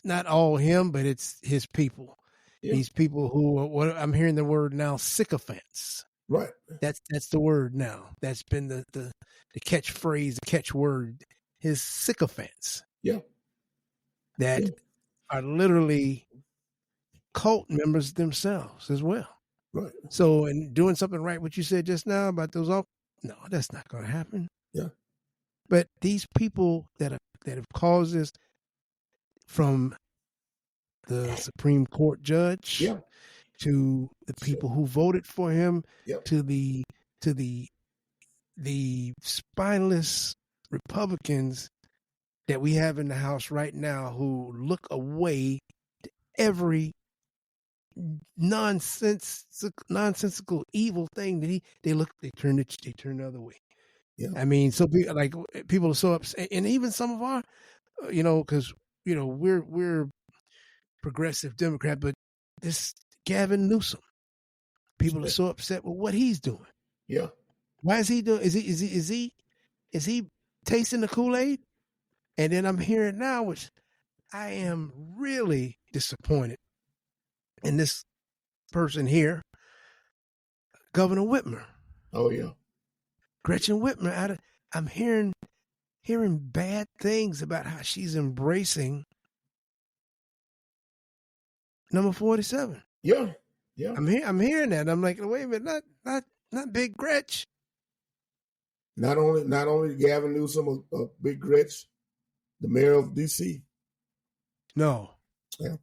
not all him, but it's his people. Yeah. These people who are, what I'm hearing the word now, sycophants. Right. That's the word now. That's been the catchphrase, the catchword. His sycophants. Yeah. That are literally cult members themselves as well. Right. So, and doing something right, what you said just now about those, no, that's not going to happen. Yeah. But these people that have caused this, from the Supreme Court judge, Yeah. to the people who voted for him, Yep. to the spineless Republicans that we have in the House right now who look away to every nonsensical evil thing that they turn the other way. Yeah. I mean, so people are so upset, and even some of our, because we're progressive Democrat, but this Gavin Newsom, people are so upset with what he's doing. Yeah. Why is he doing? Is he tasting the Kool-Aid? And then I'm hearing now, which I am really disappointed in this person here, Governor Whitmer. Oh yeah. Gretchen Whitmer. I'm hearing bad things about how she's embracing number 47. Yeah. Yeah. I'm hearing that. I'm like, wait a minute, not Big Gretch. Not only Gavin Newsom, a Big Gretch, the mayor of DC. No. Yeah.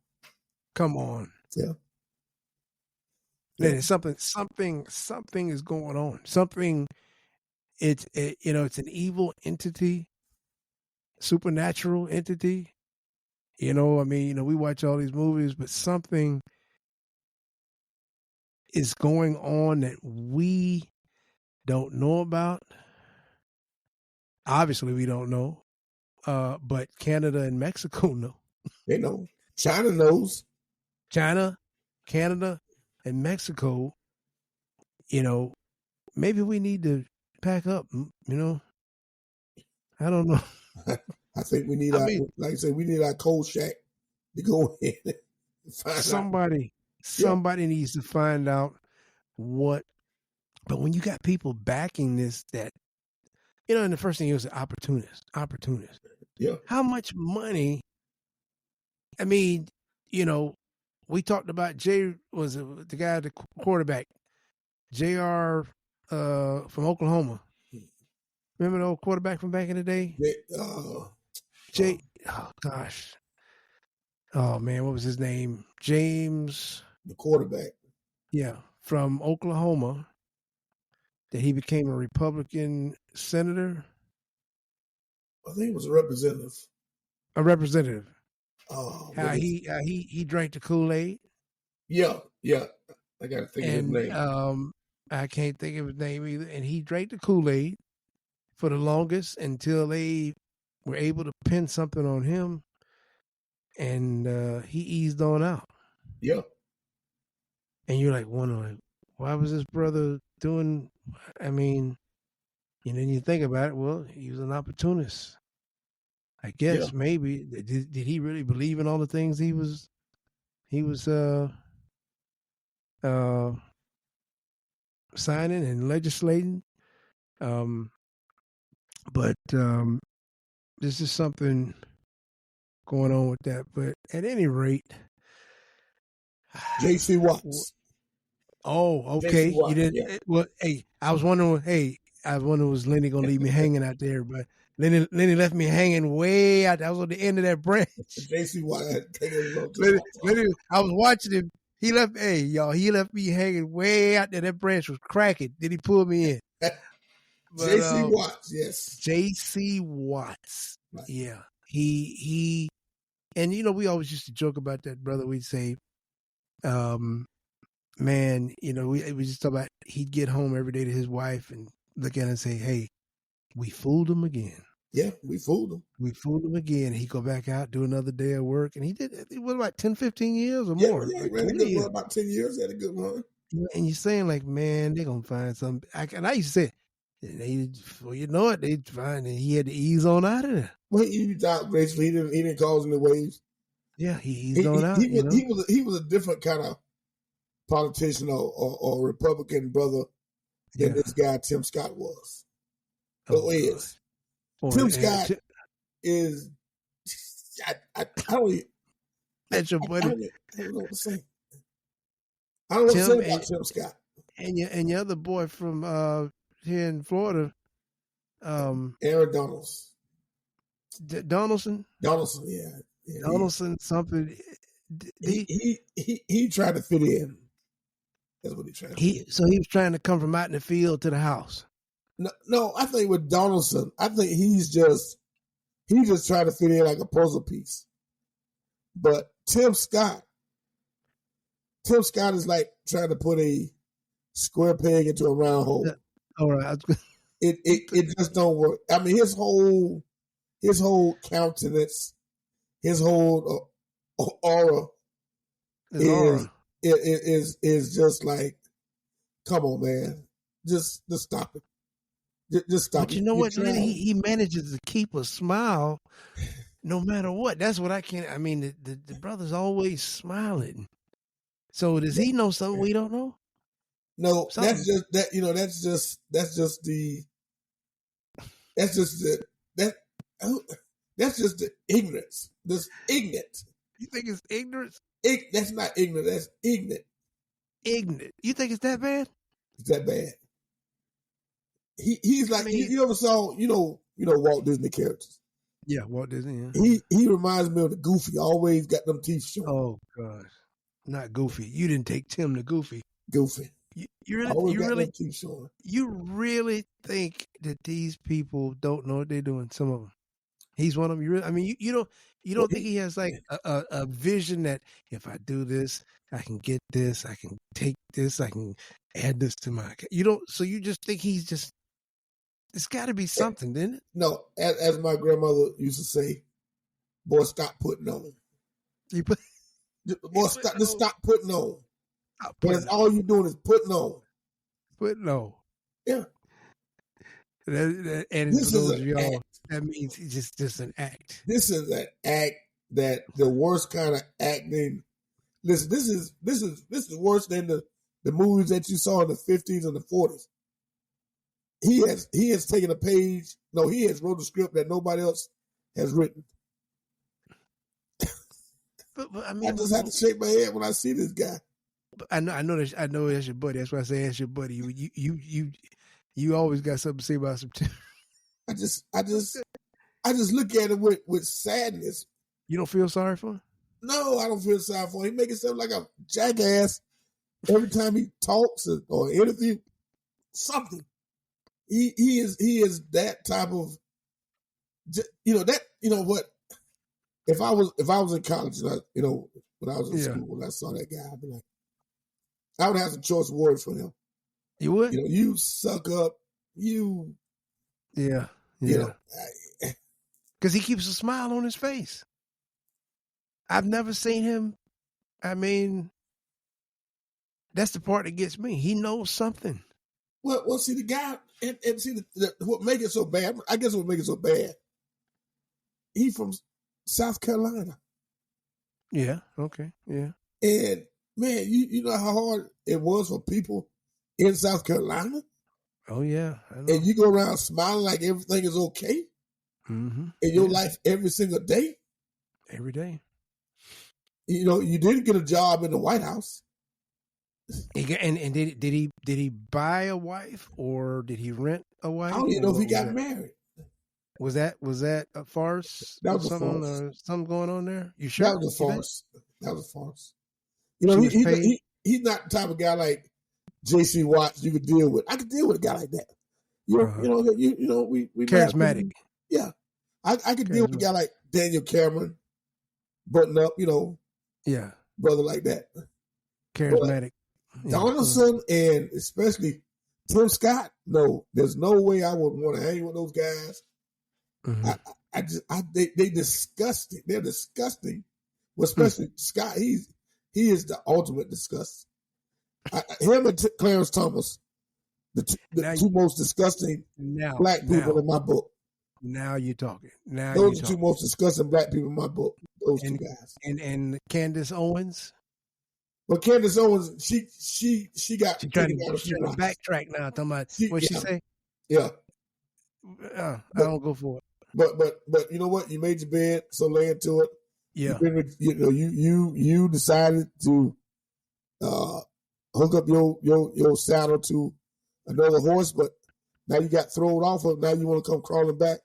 Come on. Yeah. Yeah. Something is going on. Something. It's an evil entity, supernatural entity. I mean, we watch all these movies, but something is going on that we don't know about. Obviously, we don't know, but Canada and Mexico know. They know. China knows. China, Canada, and Mexico. Maybe we need to pack up. I don't know. I think we need like I said, we need our cold shack to go in and find somebody needs to find out what. But when you got people backing this, that and the first thing was opportunist. Yeah. How much money? I mean, we talked about the guy, the quarterback, Jr. From Oklahoma. Remember the old quarterback from back in the day? Oh gosh. Oh man, what was his name? James. The quarterback. Yeah, from Oklahoma. That he became a Republican senator. I think it was a representative. A representative. Oh, how he drank the Kool-Aid. Yeah. I got to think of his name. I can't think of his name either. And he drank the Kool-Aid for the longest until they were able to pin something on him, and he eased on out. Yeah. And you're like wondering, why was this brother doing? I mean, then you think about it. Well, he was an opportunist. I guess maybe did he really believe in all the things he was signing and legislating? But this is something going on with that. But at any rate, J.C. Watts. Oh, okay. Watts, you didn't. Yeah. Well, I was wondering. Was Lenny gonna leave me hanging out there? But Lenny left me hanging way out. That was on the end of that branch. J.C. Watts. Lenny, I was watching him. He left. Hey, y'all. He left me hanging way out there. That branch was cracking. Then he pulled me in. J.C. Watts. Yes. J.C. Watts. Right. Yeah. He. And we always used to joke about that, brother. We'd say, man, we just talk about he'd get home every day to his wife and look at her and say, hey, we fooled him again. Yeah, we fooled him. We fooled him again. He'd go back out, do another day of work. And he did it was about 10, 15 years or more. Yeah, he ran a good run, about 10 years, had a good run. And you're saying like, man, they're going to find something. And I used to say, before you know it, they'd find that he had to ease on out of there. Well, he eased out gracefully. He didn't cause any waves. Yeah, he eased on out. He was a different kind of politician or Republican brother than this guy Tim Scott was. Tim Scott is. I don't even. That's your buddy. I don't know what to say. I don't know what to say about Tim Scott. And your other boy from here in Florida, Aaron Donaldson. Donaldson, yeah. Donaldson, something. He tried to fit in. That's what he tried to do. So he was trying to come from out in the field to the house. No, I think with Donaldson, I think he's just trying to fit in like a puzzle piece. But Tim Scott is like trying to put a square peg into a round hole. All right. It just don't work. I mean, his whole countenance, his whole aura is just like, come on, man, just stop it. Just stop. But you know what? He manages to keep a smile no matter what. That's what I can't. I mean, the brother's always smiling. So does he know something we don't know? No, something. That's just that. You know, that's just the ignorance. This ignorant. You think it's ignorance? That's not ignorant. That's ignorant. Ignorant. You think it's that bad? It's that bad. He's like, you ever saw, you know Walt Disney characters. Yeah, Walt Disney. Yeah. He reminds me of the Goofy. Always got them teeth showing. Oh gosh, not Goofy. You didn't take Tim to Goofy. Goofy. You really think that these people don't know what they're doing? Some of them. He's one of them. You don't think he has like a vision that if I do this, I can get this, I can take this, I can add this to my. You don't. So you just think he's just. It's got to be something, didn't it? No, as my grandmother used to say, "Boy, stop putting on." Stop putting on. Because all you're doing is putting on. Putting on. Yeah. And this is y'all, act. That means it's just an act. This is an act that the worst kind of acting. Listen, this is worse than the movies that you saw in the 50s and the 40s. He has taken a page. No, he has wrote a script that nobody else has written. But I mean, I just have to shake my head when I see this guy. I know that's your buddy. That's why I say that's your buddy. You always got something to say about September. I just look at him with sadness. You don't feel sorry for him? No, I don't feel sorry for him. He makes himself like a jackass every time he talks or interview something. He is that type of, what. If I was in college, and when I was in school, when I saw that guy, I'd be like, I would have some choice words for him. You would? You suck up. You. Yeah. Because he keeps a smile on his face. I've never seen him. I mean, that's the part that gets me. He knows something. Well, see the guy, and see what make it so bad. I guess what make it so bad. He from South Carolina. Yeah. Okay. Yeah. And man, you know how hard it was for people in South Carolina. Oh yeah. I know. And you go around smiling like everything is okay in your life every single day. Every day. You didn't get a job in the White House. And did he buy a wife or did he rent a wife? I don't even know if he got married. Was that a farce? That was a farce. Something going on there? You sure? That was a farce. That was a farce. He's not the type of guy like J.C. Watts you could deal with. I could deal with a guy like that. We charismatic. Yeah, I could deal with a guy like Daniel Cameron, button up, yeah, brother like that. Charismatic. Donaldson and especially Tim Scott. No, there's no way I would want to hang with those guys. Mm-hmm. They disgusting. They're disgusting. Well, especially Scott. He is the ultimate disgust. Him and Clarence Thomas, the two most disgusting black people in my book. Now you're talking. Those are the two most disgusting black people in my book. Those two guys. And Candace Owens. Well, Candace Owens, she got trying to backtrack now. Talking about what she say? Yeah. I don't go for it. But you know what? You made your bed, so lay into it. Yeah. You decided to hook up your saddle to another horse, but now you got thrown off of. Now you want to come crawling back.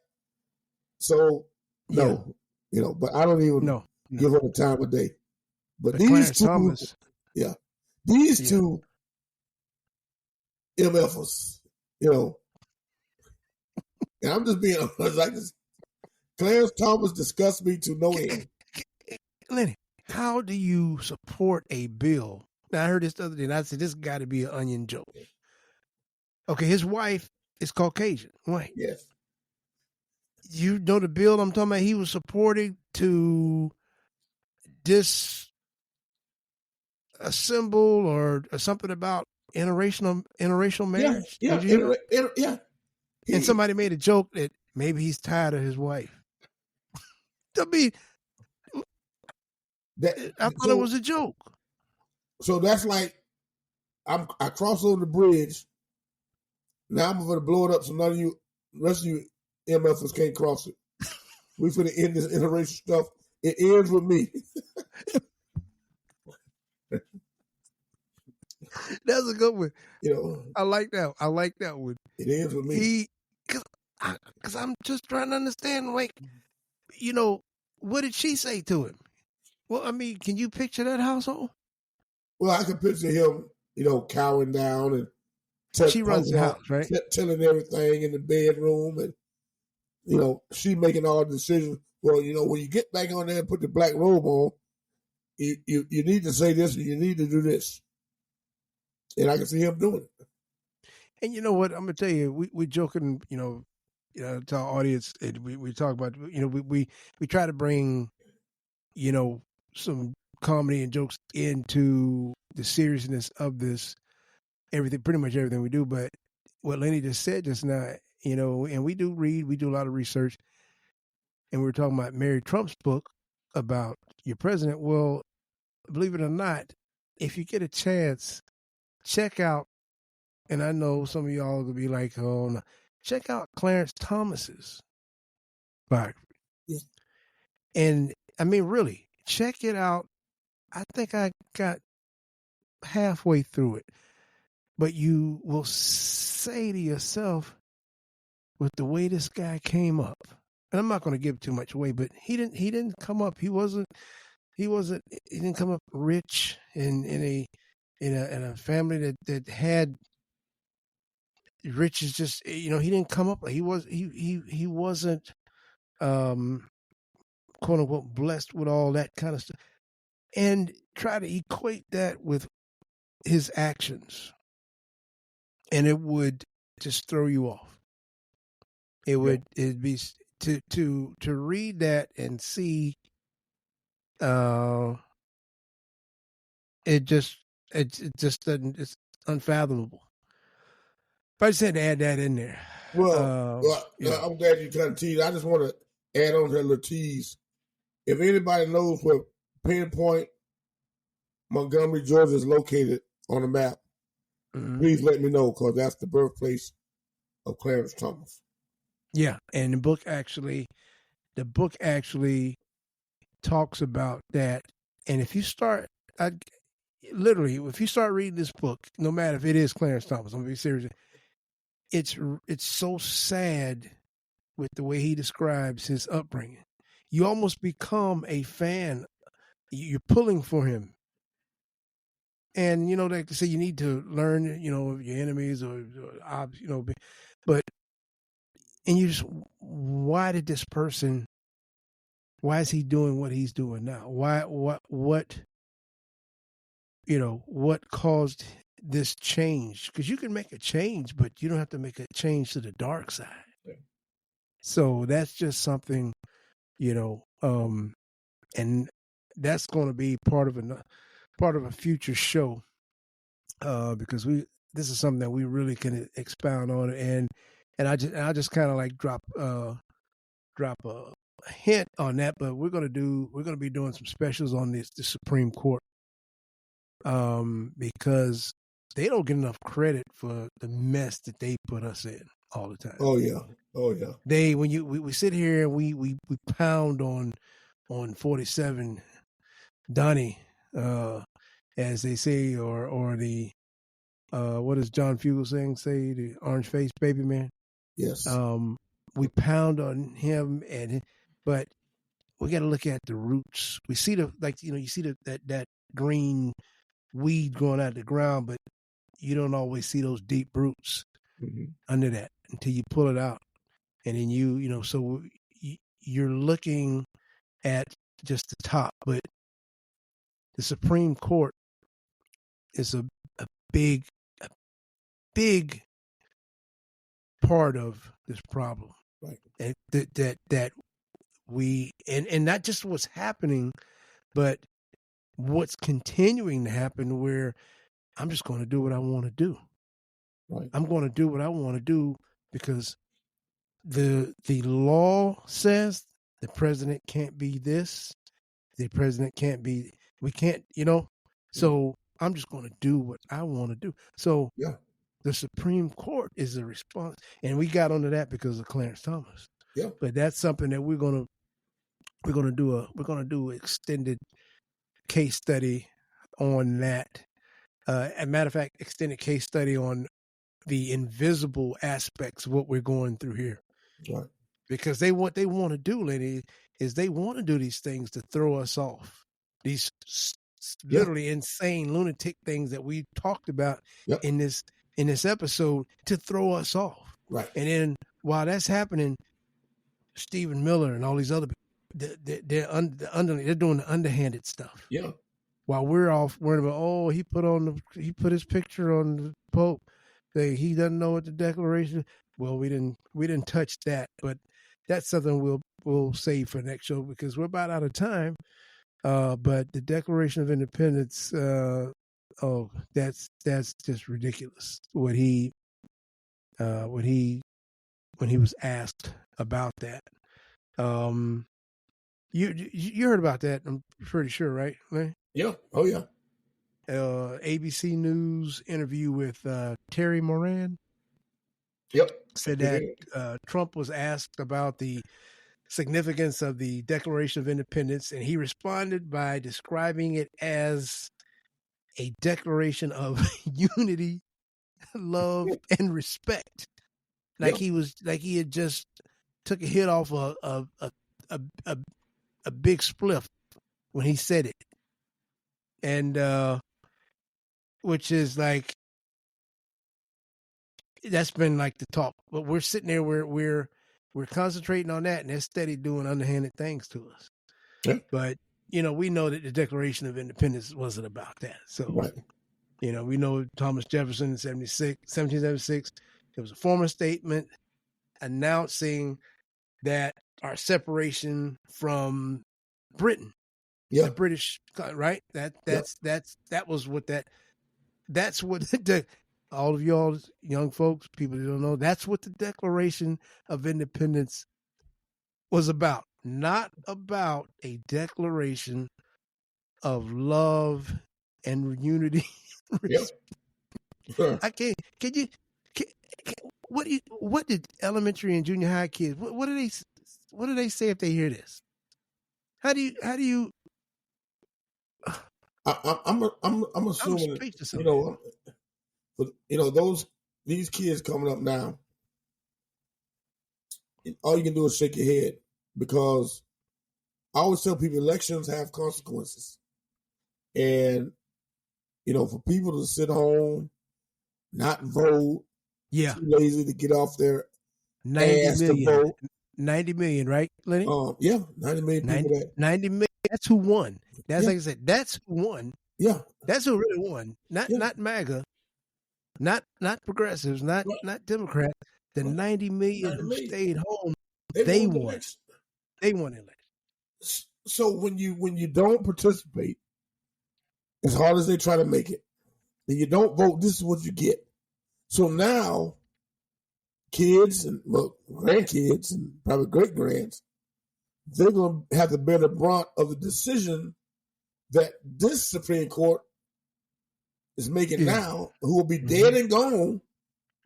So no, but I don't even give her the time of day. But these Clarence two, Thomas, yeah, these yeah. two MFers, you know, and I'm just being honest, like this, Clarence Thomas disgusts me to no end. Lenny, how do you support a bill? Now, I heard this the other day, and I said, this got to be an onion joke. Okay, his wife is Caucasian, right? Yes. You know the bill I'm talking about? He was supporting to disassemble or something about interracial marriage. Yeah, Did you hear that? yeah. And somebody made a joke that maybe he's tired of his wife. I mean, I thought it was a joke. So that's like I cross over the bridge. Now I'm going to blow it up so none of you, rest of you MFers can't cross it. We're going to end this interracial stuff. It ends with me. That's a good one. You know, I like that. I like that one. It ends with me. Because I'm just trying to understand, like, you know, what did she say to him? Well, I mean, can you picture that household? Well, I can picture him, you know, cowering down and she runs the house, right? Telling everything in the bedroom, and you know, she making all the decisions. Well, you know, when you get back on there and put the black robe on, you need to say this and you need to do this. And I can see him doing it. And you know what? I'm gonna tell you, we joking, you know, to our audience, and we talk about, you know, we try to bring, you know, some comedy and jokes into the seriousness of this, everything, pretty much everything we do. But what Lenny just said just now, you know, and we do a lot of research, and we were talking about Mary Trump's book about your president. Well, believe it or not, if you get a chance, check out, and I know some of y'all will be like, oh, no. Check out Clarence Thomas's biography. Yeah. And I mean, really, check it out. I think I got halfway through it. But you will say to yourself, with the way this guy came up, and I'm not going to give too much away, but he didn't come up. He didn't come up rich in a family that had riches. Just, you know, he didn't come up. He wasn't quote unquote blessed with all that kind of stuff, and try to equate that with his actions, and it would just throw you off. It'd be to read that and see, it just doesn't, it's unfathomable. But I just had to add that in there. Well, I'm glad you kind of teased. I just want to add on to that little tease. If anybody knows where Pinpoint, Montgomery, Georgia is located on the map, please let me know, because that's the birthplace of Clarence Thomas. Yeah, and the book actually talks about that. And if you start, if you start reading this book, no matter if it is Clarence Thomas, I'm gonna be serious. It's so sad with the way he describes his upbringing. You almost become a fan. You're pulling for him. And, you know, like they say, you need to learn, you know, your enemies or you know, but, and you just, why is he doing what he's doing now? What, you know, what caused this change? Because you can make a change, but you don't have to make a change to the dark side. Yeah. So that's just something, you know, and that's going to be part of a future show, because this is something that we really can expound on, and I just kind of like drop a hint on that, but we're gonna be doing some specials on the Supreme Court, because they don't get enough credit for the mess that they put us in all the time. Oh yeah. We sit here and we pound on 47 Donnie, as they say, or the what does John Fugelsang say? The orange faced baby man. Yes. We pound on him, but we got to look at the roots. We see you see that green weed growing out of the ground, but you don't always see those deep roots under that until you pull it out. And then so you're looking at just the top, but the Supreme Court is a big part of this problem. Right. And that we and not just what's happening, but what's continuing to happen, where I'm just going to do what I want to do. Right. I'm going to do what I want to do because the law says the president can't be this, the president can't be, we can't, so I'm just going to do what I want to do. So the Supreme Court is the response, and we got onto that because of Clarence Thomas. Yeah. But that's something that we're going to do extended case study on that. As a matter of fact, extended case study on the invisible aspects of what we're going through here. Right. Because what they want to do, Lenny, is they want to do these things to throw us off. These literally insane lunatic things that we talked about in this episode to throw us off. Right. And then while that's happening, Stephen Miller and all these other people, they're doing the underhanded stuff. Yeah. While we're off worrying about, he put his picture on the Pope. He doesn't know what the Declaration. Well, we didn't touch that, but that's something we'll save for next show because we're about out of time. But the Declaration of Independence, that's just ridiculous. When he was asked about that, you heard about that? I'm pretty sure, right? Yeah. Oh yeah. ABC News interview with Terry Moran. Yep. Said that Trump was asked about the significance of the Declaration of Independence, and he responded by describing it as a declaration of unity, love, and respect. He had just took a hit off a big spliff when he said it, and which is like, that's been like the talk. But we're sitting there, we're concentrating on that, and they're steady doing underhanded things to us. Yeah. But we know that the Declaration of Independence wasn't about that. So we know Thomas Jefferson in 1776, it was a formal statement announcing that our separation from Britain, the British, right? That's what all of y'all young folks, people that don't know, that's what the Declaration of Independence was about. Not about a declaration of love and unity. Sure. What did elementary and junior high kids, what do they say if they hear this? How do you I'm assuming, these kids coming up now, all you can do is shake your head, because I always tell people elections have consequences. And, for people to sit home, not vote, too lazy to get off their 90 million. to vote. 90 million, right, Lenny? 90 million people. 90 million. That's who won. That's like I said, that's who won. Yeah. That's who really won. Not MAGA, not progressives, not Democrats. The 90 million who stayed home, they won. They won the election. So when you don't participate, as hard as they try to make it, and you don't vote, this is what you get. So now, kids and grandkids and probably great grands, they're going to have to bear the brunt of the decision that this Supreme Court is making now, who will be dead and gone.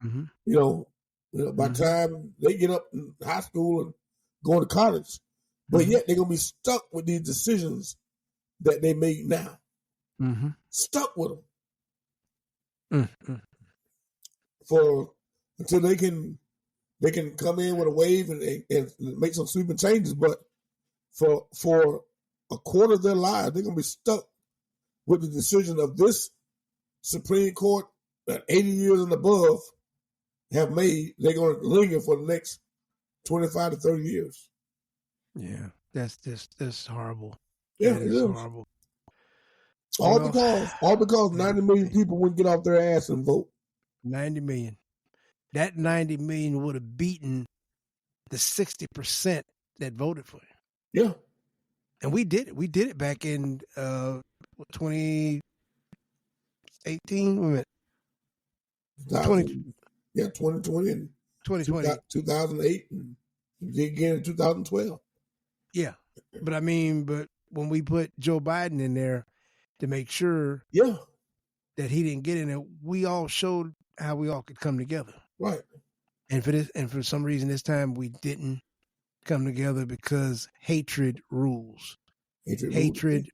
By the time they get up in high school and going to college, but yet they're going to be stuck with these decisions that they made now. Stuck with them until they can come in with a wave and make some sweeping changes. But for a quarter of their lives, they're going to be stuck with the decision of this Supreme Court that 80 years and above have made. They're going to linger for the next 25 to 30 years. Yeah, that's horrible. Yeah, that it is is horrible. All Well, because 90 million people wouldn't get off their ass and vote. 90 million. That 90 million would have beaten the 60% that voted for him. Yeah. And we did it. We did it back in 2018. 2020 and 2008 and again in 2012. Yeah. But when we put Joe Biden in there to make sure that he didn't get in there, we all showed how we all could come together. Right. And for some reason this time we didn't come together because hatred rules. Hatred,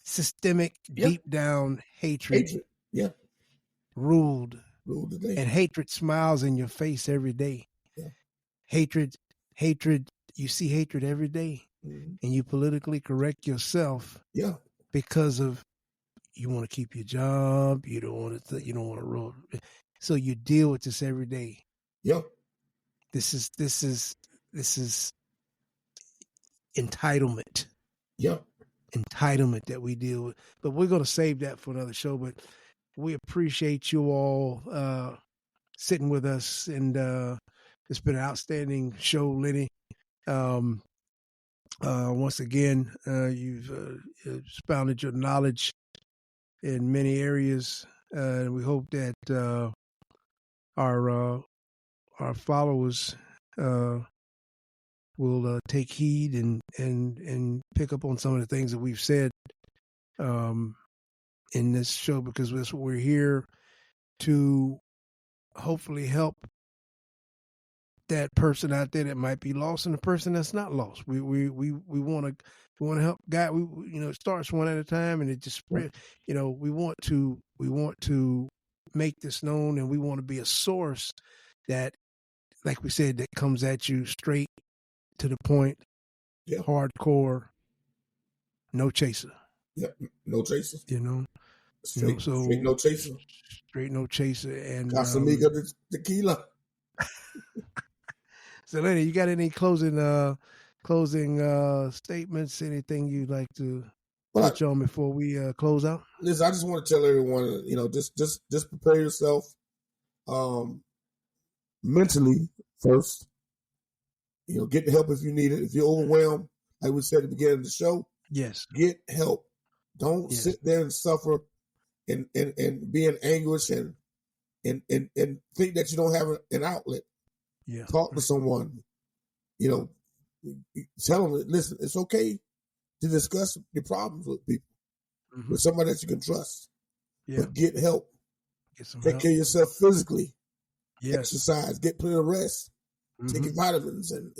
systemic, deep down hatred. Ruled the day. And hatred smiles in your face every day. Yeah. Hatred, you see hatred every day. Mm-hmm. And you politically correct yourself because of you want to keep your job, you don't want to roll. So you deal with this every day. Yeah. This is entitlement. Yeah. Entitlement that we deal with. But we're going to save that for another show. But we appreciate you all sitting with us. And it's been an outstanding show, Lenny. Once again, you've expounded your knowledge in many areas. And we hope that our followers will take heed and pick up on some of the things that we've said in this show, because that's what we're here to hopefully help that person out there that might be lost and the person that's not lost. We want to help guide. It starts one at a time and it just spread. We want to make this known, and we want to be a source that, like we said, that comes at you straight to the point, hardcore, no chaser. Yeah, no chaser. Straight no chaser. Straight no chaser. And Casamiga tequila. So, Lenny, you got any closing statements? Anything you'd like to touch on before we close out? Listen, I just want to tell everyone, just prepare yourself mentally first. Get the help if you need it. If you're overwhelmed, like we said at the beginning of the show, get help. Don't sit there and suffer and be in anguish and think that you don't have an outlet. Yeah. Talk to someone. Tell them, listen, it's okay to discuss your problems with people, with somebody that you can trust. Yeah. But get help. Take care of yourself physically. Yes. Exercise. Get plenty of rest. Take your vitamins and,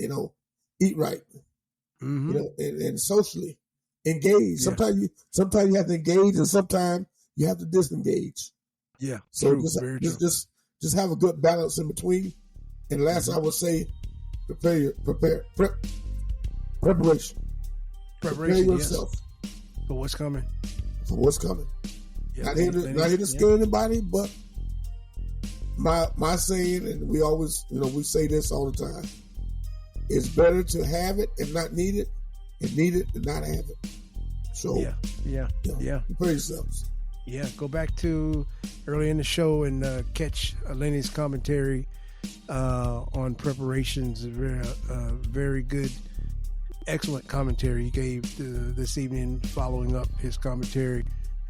eat right. And socially engage. Yeah. Sometimes you have to engage and sometimes you have to disengage. Yeah. So just have a good balance in between. And last, I would say, preparation. Prepare yourself for what's coming. Yeah, not here to scare anybody, but my saying, and we always, we say this all the time: it's better to have it and not need it, and need it and not have it. So prepare yourselves. Yeah, go back to early in the show and catch Lenny's commentary on preparations. Very good, excellent commentary he gave this evening, following up his commentary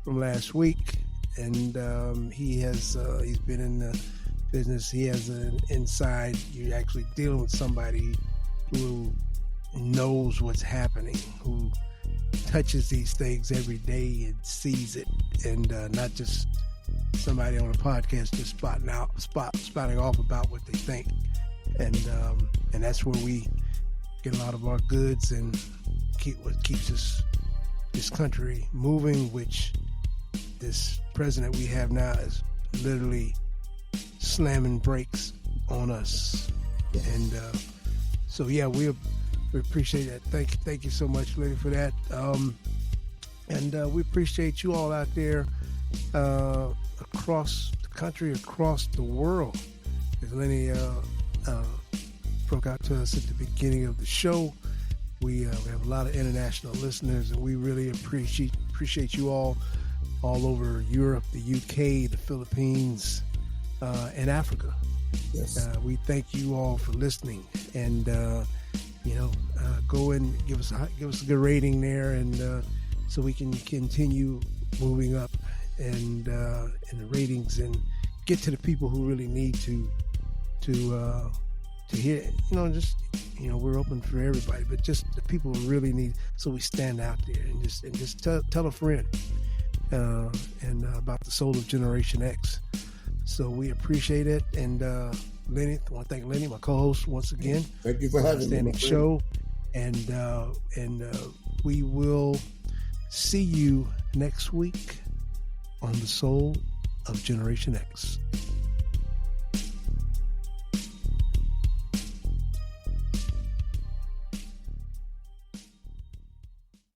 from last week. And he's been in the business. He has an inside. You're actually dealing with somebody who knows what's happening, who touches these things every day and sees it, and not just somebody on a podcast just spouting off about what they think. And that's where we get a lot of our goods and what keeps this country moving, which this president we have now is literally slamming brakes on us. And we're We appreciate that. Thank you so much, Lenny, for that. And we appreciate you all out there across the country, across the world. As Lenny broke out to us at the beginning of the show, we have a lot of international listeners, and we really appreciate you all over Europe, the UK, the Philippines, and Africa. Yes. We thank you all for listening, and go and give us a good rating there, and so we can continue moving up and in the ratings and get to the people who really need to hear. We're open for everybody, but just the people who really need. So we stand out there and just tell a friend and about the soul of Generation X. So we appreciate it, and Lenny, I want to thank Lenny, my co-host, once again. Thank you for having me. Outstanding show, and we will see you next week on the Soul of Generation X.